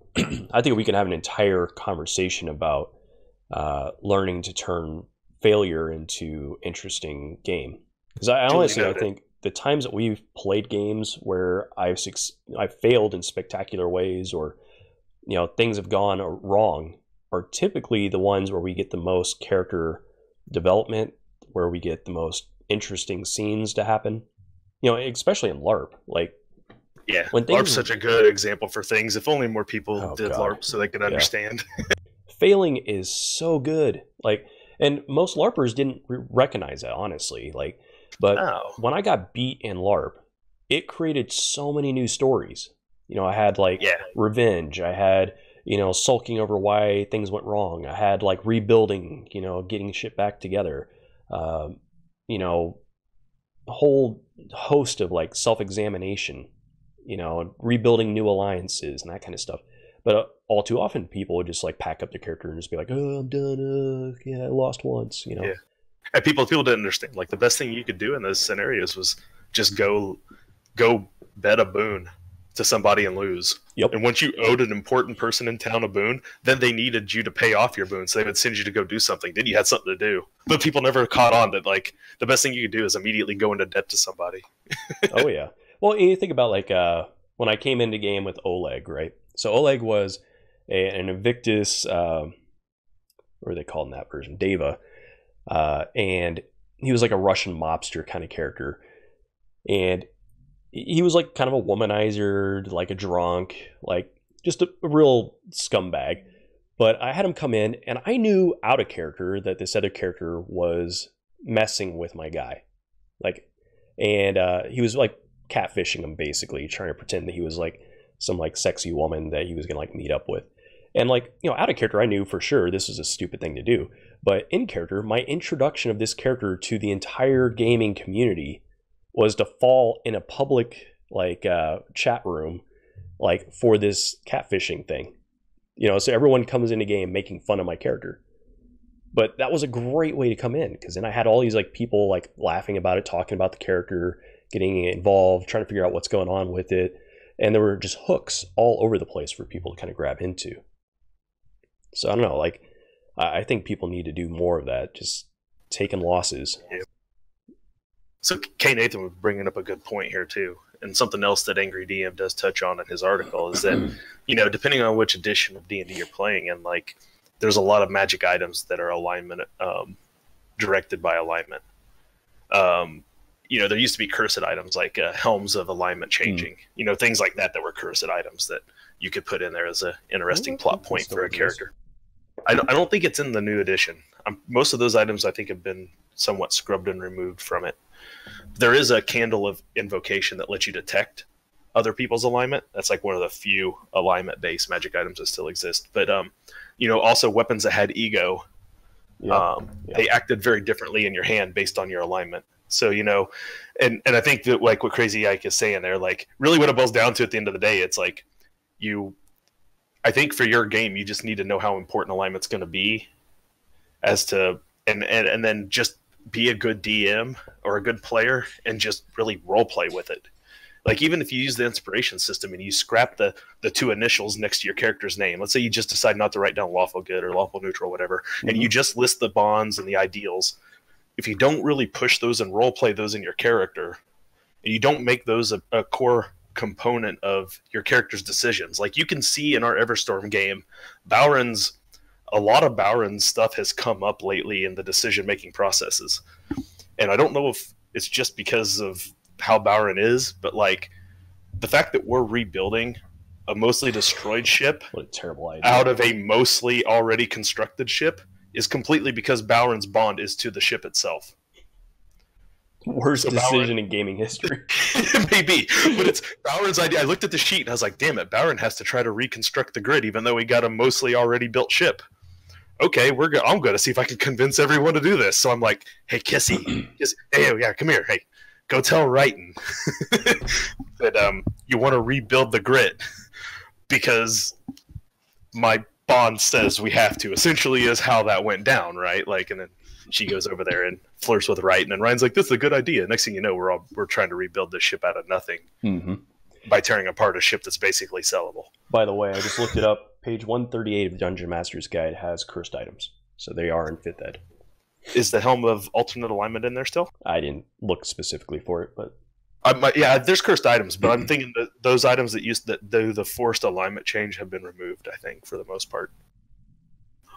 I think we can have an entire conversation about learning to turn failure into interesting game. Because I honestly, I think the times that we've played games where I've failed in spectacular ways, or things have gone wrong, are typically the ones where we get the most character development, where we get the most interesting scenes to happen. Especially in LARP. Like, yeah, LARP's such a good example for things. If only more people did LARP so they could understand. Failing is so good. Like, and most LARPers didn't recognize that, honestly. Like, but when I got beat in LARP, it created so many new stories. I had revenge. I had sulking over why things went wrong. I had like rebuilding. Getting shit back together. A whole host of like self-examination. Rebuilding new alliances and that kind of stuff. But all too often, people would just like pack up their character and just be like, "Oh, I'm done. Yeah, I lost once." Yeah. And people didn't understand. Like, the best thing you could do in those scenarios was just go bet a boon to somebody and lose. Yep. And once you owed an important person in town a boon, then they needed you to pay off your boon, so they would send you to go do something. Then you had something to do. But people never caught on that, like, the best thing you could do is immediately go into debt to somebody. Oh yeah. Well, you think about like when I came into game with Oleg, right? So Oleg was an Invictus, what are they called in that version? Deva. And he was like a Russian mobster kind of character. And he was like kind of a womanizer, like a drunk, like just a real scumbag. But I had him come in, and I knew out of character that this other character was messing with my guy. Like, and he was like catfishing him, basically, trying to pretend that he was like some like sexy woman that he was gonna like meet up with. And like, out of character, I knew for sure this was a stupid thing to do. But in character, my introduction of this character to the entire gaming community was to fall in a public like chat room, like for this catfishing thing. So everyone comes in the game making fun of my character. But that was a great way to come in, because then I had all these like people like laughing about it, talking about the character, getting involved, trying to figure out what's going on with it. And there were just hooks all over the place for people to kind of grab into. So I don't know, like, I think people need to do more of that, just taking losses. Yeah. So K. Nathan was bringing up a good point here too. And something else that Angry DM does touch on in his article is that, depending on which edition of D&D you're playing in, like, there's a lot of magic items that are alignment, directed by alignment. There used to be cursed items like helms of alignment changing, things like that were cursed items that you could put in there as an interesting plot point for a character. I don't think it's in the new edition. Most of those items, I think, have been somewhat scrubbed and removed from it. There is a candle of invocation that lets you detect other people's alignment. That's like one of the few alignment-based magic items that still exist. But, also weapons that had ego, they acted very differently in your hand based on your alignment. So, and I think that, like what Crazy Ike is saying there, like, really what it boils down to at the end of the day, it's like I think for your game, you just need to know how important alignment's going to be as to, and then just be a good DM or a good player and just really role play with it. Like, even if you use the inspiration system and you scrap the two initials next to your character's name, let's say you just decide not to write down lawful good or lawful neutral, whatever, and you just list the bonds and the ideals. If you don't really push those and role play those in your character, and you don't make those a core component of your character's decisions, like you can see in our Everstorm game, a lot of Bowron's stuff has come up lately in the decision-making processes. And I don't know if it's just because of how Bowron is, but like the fact that we're rebuilding a mostly destroyed ship, what a terrible idea, out of a mostly already constructed ship is completely because Bowron's bond is to the ship itself. Worst decision in gaming history. Maybe, but it's Bowron's idea. I looked at the sheet and I was like, damn it, Bowron has to try to reconstruct the grid even though he got a mostly already built ship. okay, I'm going to see if I can convince everyone to do this. So I'm like, hey, Kissy, hey, yeah, come here. Hey, go tell Wrighton that you want to rebuild the grid because my bond says we have to. Essentially, is how that went down, right? Like, and then she goes over there and flirts with Wrighton, and Ryan's like, "This is a good idea." Next thing you know, we're trying to rebuild this ship out of nothing by tearing apart a ship that's basically sellable. By the way, I just looked it up. Page 138 of the Dungeon Master's Guide has cursed items, so they are in 5th Ed. Is the Helm of Alternate Alignment in there still? I didn't look specifically for it, but yeah, there's cursed items, but I'm thinking that those items that do the forced alignment change have been removed, I think, for the most part.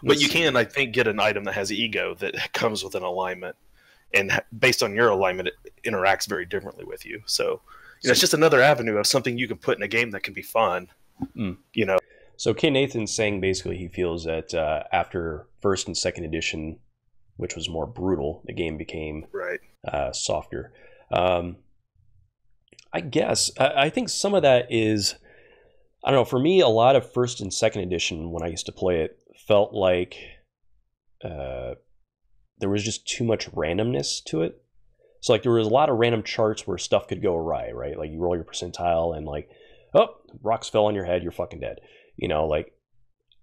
But you can, I think, get an item that has ego that comes with an alignment, and based on your alignment, it interacts very differently with you. So, it's just another avenue of something you can put in a game that can be fun. You know. So K. Nathan's saying basically he feels that after 1st and 2nd edition, which was more brutal, the game became softer. I guess I think some of that is, I don't know, for me, a lot of 1st and 2nd edition when I used to play it felt like there was just too much randomness to it. So like there was a lot of random charts where stuff could go awry, right? Like you roll your percentile and like, oh, rocks fell on your head, you're fucking dead. You know, like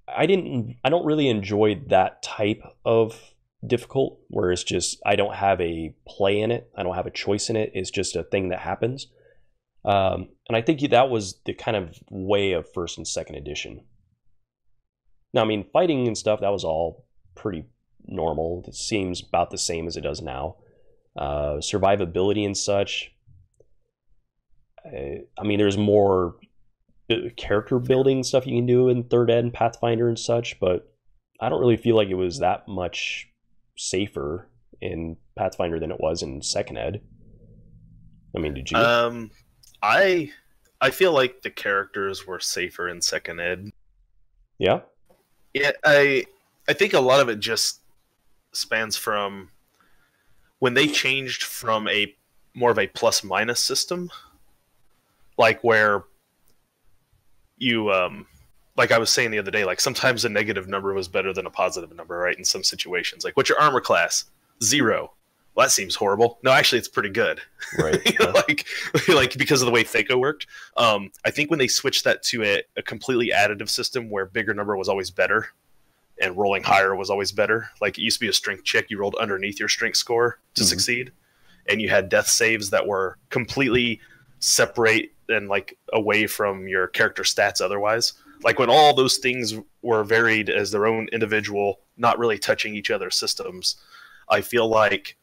I don't really enjoy that type of difficult where it's just I don't have a play in it, I don't have a choice in it, it's just a thing that happens. And I think that was the kind of way of 1st and 2nd edition. Now, I mean, fighting and stuff, that was all pretty normal. It seems about the same as it does now. Survivability and such, I mean, there's more character building stuff you can do in 3rd Ed and Pathfinder and such, but I don't really feel like it was that much safer in Pathfinder than it was in 2nd Ed. I mean, did you? I feel like the characters were safer in 2nd Ed. Yeah? Yeah, I think a lot of it just spans from when they changed from a more of a plus-minus system, like where you, like I was saying the other day, like sometimes a negative number was better than a positive number, right? In some situations, like what's your armor class? 0. Well, that seems horrible. No, actually, it's pretty good. Right. You know, like because of the way FACO worked. I think when they switched that to a completely additive system where bigger number was always better and rolling higher was always better. Like it used to be a strength check. You rolled underneath your strength score to succeed. And you had death saves that were completely separate and like away from your character stats otherwise. Like when all those things were varied as their own individual, not really touching each other's systems, I feel like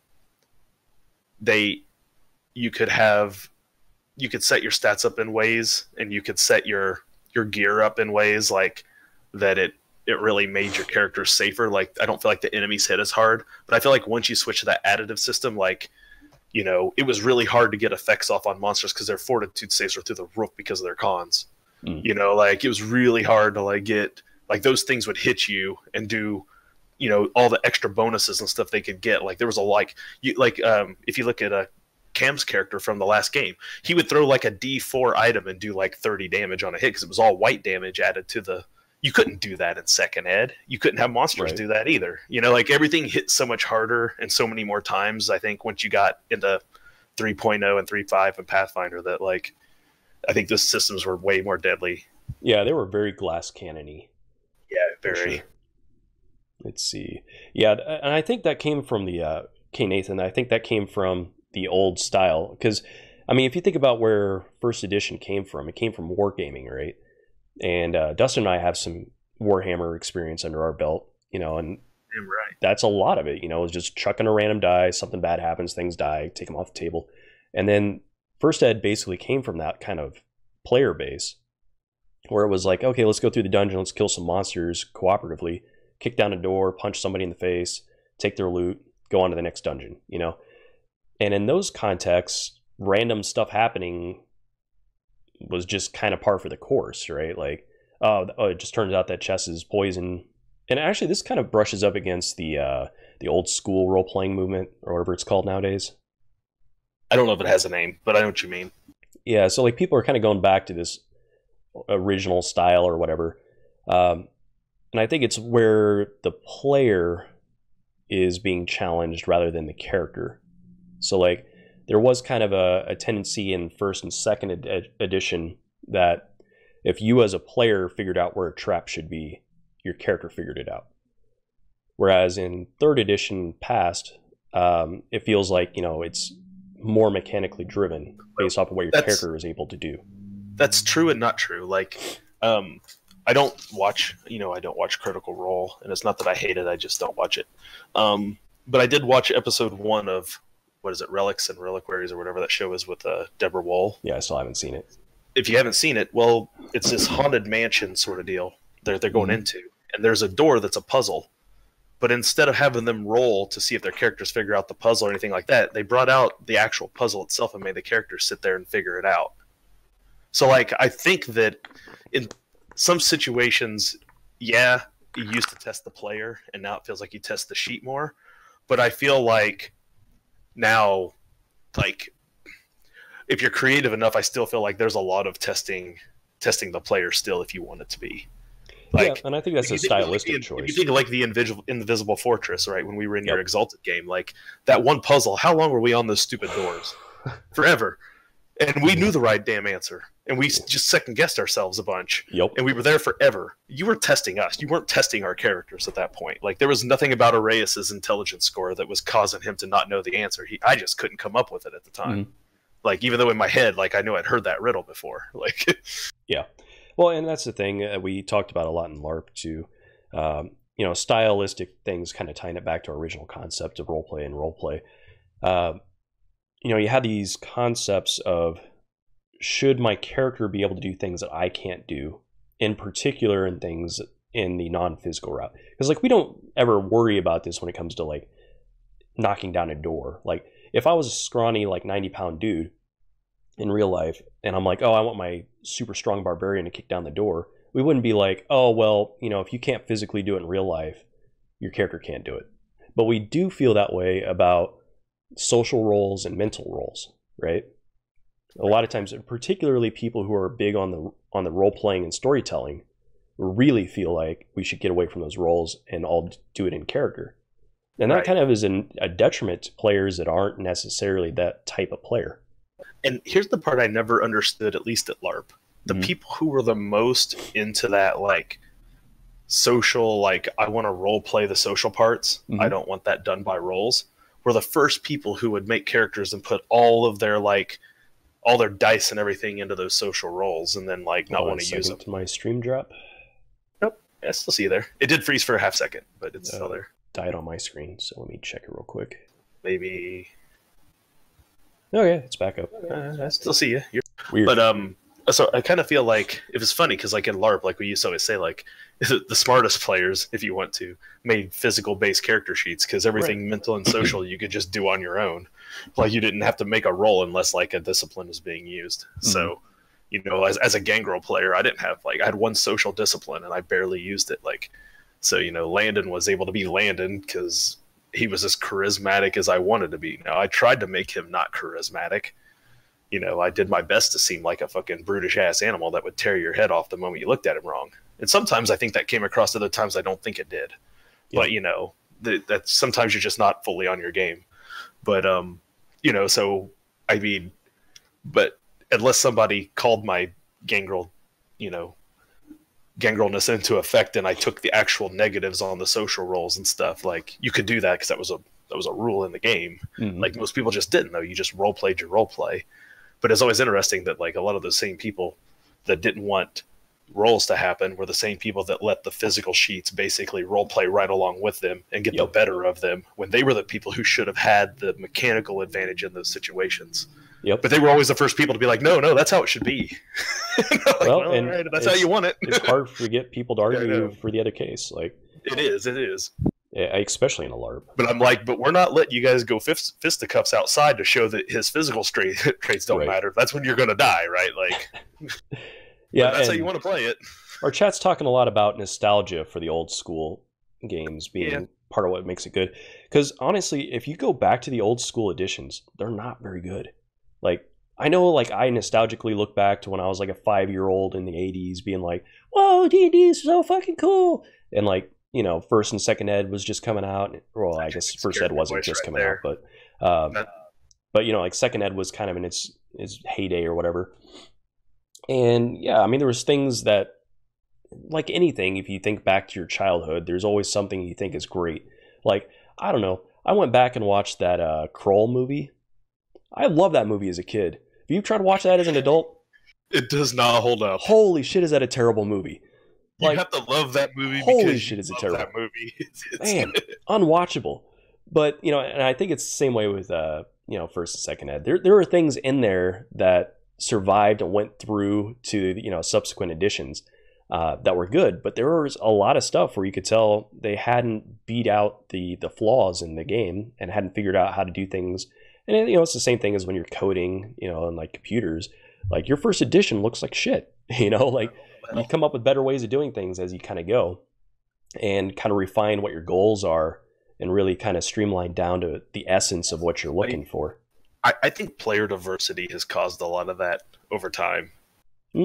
you could set your stats up in ways, and you could set your gear up in ways like that it really made your characters safer. Like I don't feel like the enemies hit as hard, but I feel like once you switch to that additive system, like, you know, it was really hard to get effects off on monsters because their fortitude saves were through the roof because of their cons. You know, like it was really hard to like get, like those things would hit you and do, you know, all the extra bonuses and stuff they could get. Like there was if you look at Cam's character from the last game, he would throw like a D4 item and do like 30 damage on a hit because it was all white damage added to the. You couldn't do that in 2nd Ed. You couldn't have monsters do that either. You know, like everything hit so much harder and so many more times. I think once you got into 3.0 and 3.5 and Pathfinder, that like I think those systems were way more deadly. Yeah, they were very glass cannon-y. Yeah, very. Sure. Let's see. Yeah, and I think that came from the K. Nathan. I think that came from the old style. Because, I mean, if you think about where 1st edition came from, it came from wargaming, right? And Dustin and I have some Warhammer experience under our belt, you know, and that's a lot of it, you know, is just chucking a random die, something bad happens, things die, take them off the table. And then 1st Ed basically came from that kind of player base where it was like, okay, let's go through the dungeon, let's kill some monsters cooperatively, kick down a door, punch somebody in the face, take their loot, go on to the next dungeon, you know? And in those contexts, random stuff happening was just kind of par for the course, right? Like, oh, it just turns out that chest is poison. And actually, this kind of brushes up against the old school role-playing movement, or whatever it's called nowadays. I don't know if it has a name, but I know what you mean. Yeah, so like people are kind of going back to this original style or whatever. And I think it's where the player is being challenged rather than the character. So like there was kind of a tendency in first and second edition that if you as a player figured out where a trap should be, your character figured it out. Whereas in third edition past, it feels like, you know, it's more mechanically driven based off of what your character is able to do. That's true and not true. Like, I don't watch Critical Role, and it's not that I hate it, I just don't watch it. But I did watch episode 1 of, what is it, Relics and Reliquaries or whatever that show is with Deborah Woll. Yeah, I still haven't seen it. If you haven't seen it, well, it's this haunted mansion sort of deal they're going into, and there's a door that's a puzzle. But instead of having them roll to see if their characters figure out the puzzle or anything like that, they brought out the actual puzzle itself and made the characters sit there and figure it out. So, like, I think that in some situations, yeah, you used to test the player, and now it feels like you test the sheet more. But I feel like now, like, if you're creative enough, I still feel like there's a lot of testing the player still if you want it to be. Like, yeah, and I think that's a stylistic choice. If you think like the Invisible Fortress, right? When we were in your Exalted game, like that one puzzle, how long were we on those stupid doors? Forever. And we knew the right damn answer. And we just second-guessed ourselves a bunch. Yep. And we were there forever. You were testing us. You weren't testing our characters at that point. Like, there was nothing about Arias's intelligence score that was causing him to not know the answer. I just couldn't come up with it at the time. Mm-hmm. Like, even though in my head, like, I knew I'd heard that riddle before. Like, yeah. Well, and that's the thing we talked about a lot in LARP too. You know, stylistic things, kind of tying it back to our original concept of roleplay and roleplay. You know, you had these concepts of, should my character be able to do things that I can't do, in particular in things in the non-physical route? Because, like, we don't ever worry about this when it comes to, like, knocking down a door. Like, if I was a scrawny, like, 90-pound dude in real life, and I'm like, oh, I want my super strong barbarian to kick down the door, we wouldn't be like, oh, well, you know, if you can't physically do it in real life, your character can't do it. But we do feel that way about social roles and mental roles, right? A lot of times, particularly people who are big on the role playing and storytelling, really feel like we should get away from those roles and all do it in character. And that kind of is a detriment to players that aren't necessarily that type of player. And here's the part I never understood, at least at LARP. The people who were the most into that, like, social, like, I want to role play the social parts, I don't want that done by roles, were the first people who would make characters and put all of their, like, all their dice and everything into those social roles, and then, like, not want to use them. To my stream drop. Nope, I still see you there. It did freeze for a half second, but it's still there. Died on my screen, so let me check it real quick. Maybe. Oh yeah, it's back up. I still see you. You're... Weird. But so I kind of feel like it was funny because, like, in LARP, like we used to always say, like, the smartest players, if you want to, made physical-based character sheets because everything mental and social you could just do on your own. Like, you didn't have to make a roll unless, like, a discipline was being used. So, you know, as a gangrel player, I had one social discipline and I barely used it. Like, so, you know, Landon was able to be Landon because he was as charismatic as I wanted to be. Now, I tried to make him not charismatic. You know, I did my best to seem like a fucking brutish-ass animal that would tear your head off the moment you looked at him wrong. And sometimes I think that came across, other times I don't think it did. Yeah. But, you know, that sometimes you're just not fully on your game. But, you know, so, I mean, but unless somebody called my gangrel, you know, gangrelness into effect and I took the actual negatives on the social roles and stuff, like, you could do that because that was a rule in the game. Like, most people just didn't, though. You just role-played your role-play. But it's always interesting that, like, a lot of those same people that didn't want roles to happen were the same people that let the physical sheets basically role play right along with them and get the better of them when they were the people who should have had the mechanical advantage in those situations. But they were always the first people to be like, no, that's how it should be. Like, well, and right, that's how you want it. It's hard to get people to argue for the other case. Like, it is. Especially in a LARP. But I'm like, but we're not letting you guys go fisticuffs outside to show that his physical traits don't matter. That's when you're going to die, right? Like, yeah, that's how you want to play it. Our chat's talking a lot about nostalgia for the old school games being part of what makes it good. Because honestly, if you go back to the old school editions, they're not very good. Like, I know, like, I nostalgically look back to when I was like a 5-year-old in the 80s being like, whoa, D&D is so fucking cool. And like, you know, first and second ed was just coming out. Well, I guess first ed wasn't just coming out, but you know, like second ed was kind of in its heyday or whatever. And yeah, I mean, there was things that, like anything, if you think back to your childhood, there's always something you think is great. Like, I don't know, I went back and watched that Kroll movie. I love that movie as a kid. If you try to watch that as an adult, it does not hold up. Holy shit, is that a terrible movie? You have to love that movie. Holy shit, is it terrible? That movie, man, unwatchable. But you know, and I think it's the same way with you know, first and second ed. There are things in there that survived and went through to, you know, subsequent editions that were good. But there was a lot of stuff where you could tell they hadn't beat out the flaws in the game and hadn't figured out how to do things. And you know, it's the same thing as when you're coding, you know, on like computers. Like your first edition looks like shit, you know, like you come up with better ways of doing things as you kind of go and kind of refine what your goals are and really kind of streamline down to the essence of what you're looking for. I think player diversity has caused a lot of that over time.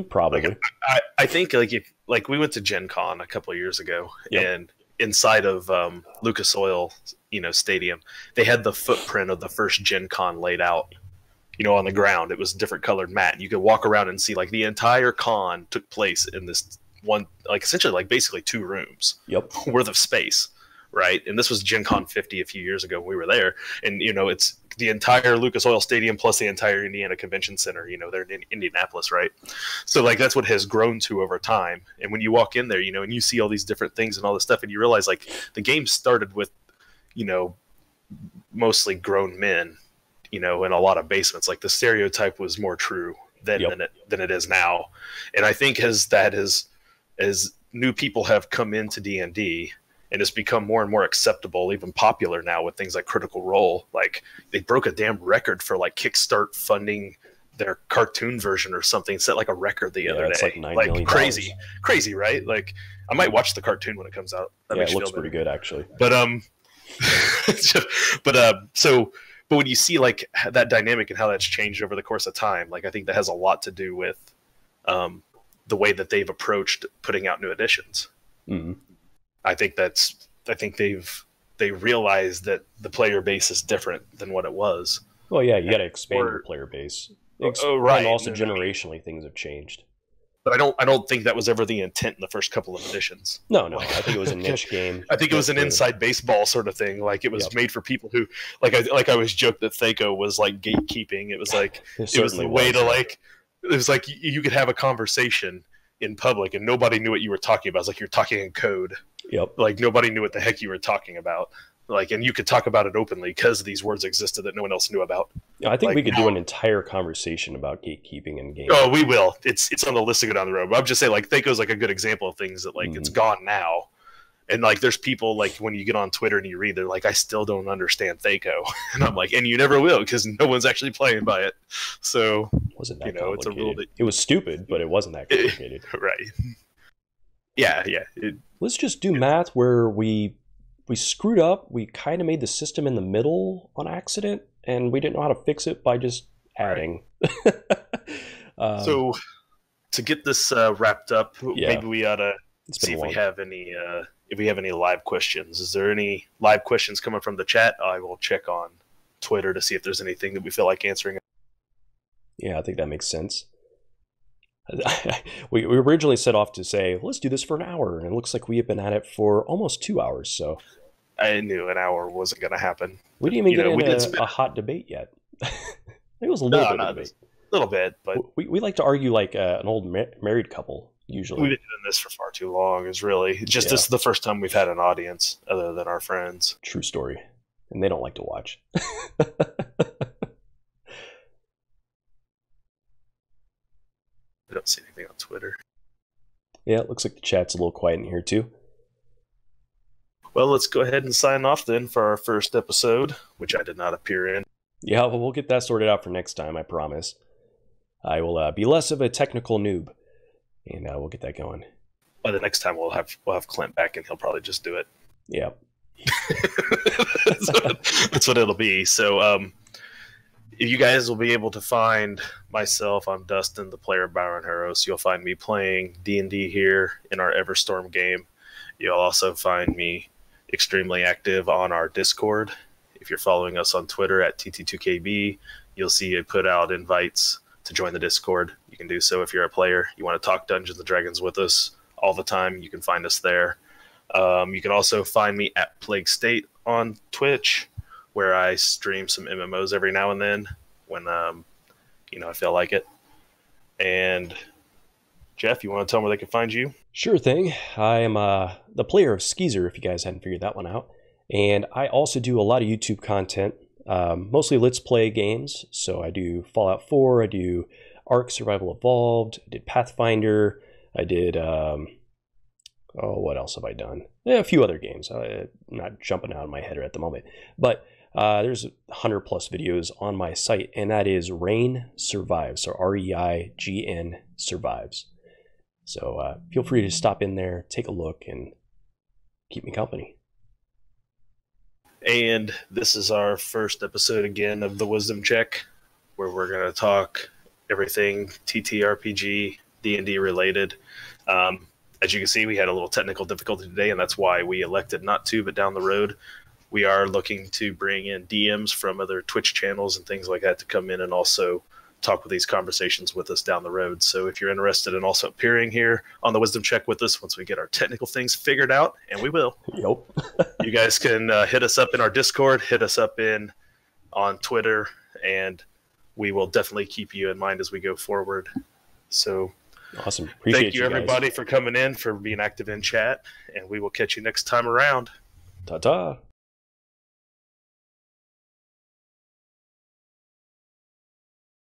Probably. Like, I think like we went to Gen Con a couple of years ago, yep. And inside of Lucas Oil, you know, Stadium, they had the footprint of the first Gen Con laid out, you know, on the ground. It was different colored mat, and you could walk around and see like the entire con took place in this one, like essentially like basically 2 rooms worth of space, right? And this was Gen Con 50 a few years ago when we were there, and you know, it's the entire Lucas Oil Stadium plus the entire Indiana Convention Center. You know, they're in Indianapolis, right? So like that's what has grown to over time. And when you walk in there, you know, and you see all these different things and all this stuff, and you realize like the game started with, you know, mostly grown men, you know, in a lot of basements. Like the stereotype was more true then than it is now. And I think as new people have come into D&D, and it's become more and more acceptable, even popular now with things like Critical Role. Like they broke a damn record for like Kickstart funding their cartoon version or something. Set like a record the other day. Like $9 million. Crazy, right? Like I might watch the cartoon when it comes out. That it looks pretty good actually. But but when you see like that dynamic and how that's changed over the course of time, like I think that has a lot to do with the way that they've approached putting out new editions. Mm-hmm. I think they realized that the player base is different than what it was. Well, yeah, you got to expand your player base. Right. And also generationally, things have changed. But I don't think that was ever the intent in the first couple of editions. No, I think it was a niche game. I think it was an inside baseball sort of thing. Like it was made for people who, like I always joked that Thaco was like gatekeeping. It was like it was the way to like. It was like you could have a conversation in public and nobody knew what you were talking about. It's like you're talking in code. Yep. Like nobody knew what the heck you were talking about. Like, and you could talk about it openly because these words existed that no one else knew about. Yeah, I think like, we could do an entire conversation about gatekeeping in games. Oh, we will. It's on the list to go down the road. But I'm just saying, like, Thaco's like a good example of things that like it's gone now. And like, there's people like when you get on Twitter and you read, they're like, I still don't understand Thaco, and I'm like, and you never will because no one's actually playing by it. So wasn't that complicated. It's a rule that it was stupid, but it wasn't that complicated. Right. Yeah. Let's just do math where we screwed up. We kind of made the system in the middle on accident, and we didn't know how to fix it by just adding. So to get this wrapped up, maybe we ought to see if we have any live questions. Is there any live questions coming from the chat? I will check on Twitter to see if there's anything that we feel like answering. Yeah, I think that makes sense. We originally set off to say, let's do this for an hour, and it looks like we have been at it for almost 2 hours. So I knew an hour wasn't going to happen. We didn't even get into a hot debate yet. It was a little bit of debate. A little bit, but we like to argue like an old married couple. Usually, we've been doing this for far too long. It's really just this is the first time we've had an audience other than our friends. True story, and they don't like to watch. I don't see anything on Twitter. Yeah, it looks like the chat's a little quiet in here too. Well, let's go ahead and sign off then for our first episode, which I did not appear in. Yeah, well, we'll get that sorted out for next time, I promise. I will be less of a technical noob, and we'll get that going. Well, the next time we'll have Clint back, and he'll probably just do it. Yeah. That's what it'll be. So, you guys will be able to find myself. I'm Dustin, the player of Baron Harrows. You'll find me playing D&D here in our Everstorm game. You'll also find me extremely active on our Discord. If you're following us on Twitter at TT2KB, you'll see it put out invites to join the Discord. You can do so if you're a player. You want to talk Dungeons & Dragons with us all the time, you can find us there. You can also find me at Plague State on Twitch, where I stream some MMOs every now and then when I feel like it. And Jeff, you want to tell them where they can find you? Sure thing. I am the player of Skeezer, if you guys hadn't figured that one out. And I also do a lot of YouTube content, mostly Let's Play games. So I do Fallout 4, I do Ark Survival Evolved, I did Pathfinder, I did, what else have I done? A few other games. I'm not jumping out of my head at the moment. But there's 100 plus videos on my site, and that is Reign Survives, so REIGN Survives. So feel free to stop in there, take a look, and keep me company. And this is our first episode again of the Wisdom Check, where we're going to talk everything TTRPG, D&D related. As you can see, we had a little technical difficulty today, and that's why we elected not to, but down the road, we are looking to bring in DMs from other Twitch channels and things like that to come in and also talk with these conversations with us down the road. So if you're interested in also appearing here on the Wisdom Check with us once we get our technical things figured out, and we will. Yep. You guys can hit us up in our Discord, hit us up on Twitter, and we will definitely keep you in mind as we go forward. So awesome. Appreciate thank you, everybody, for coming in, for being active in chat, and we will catch you next time around. Ta-ta.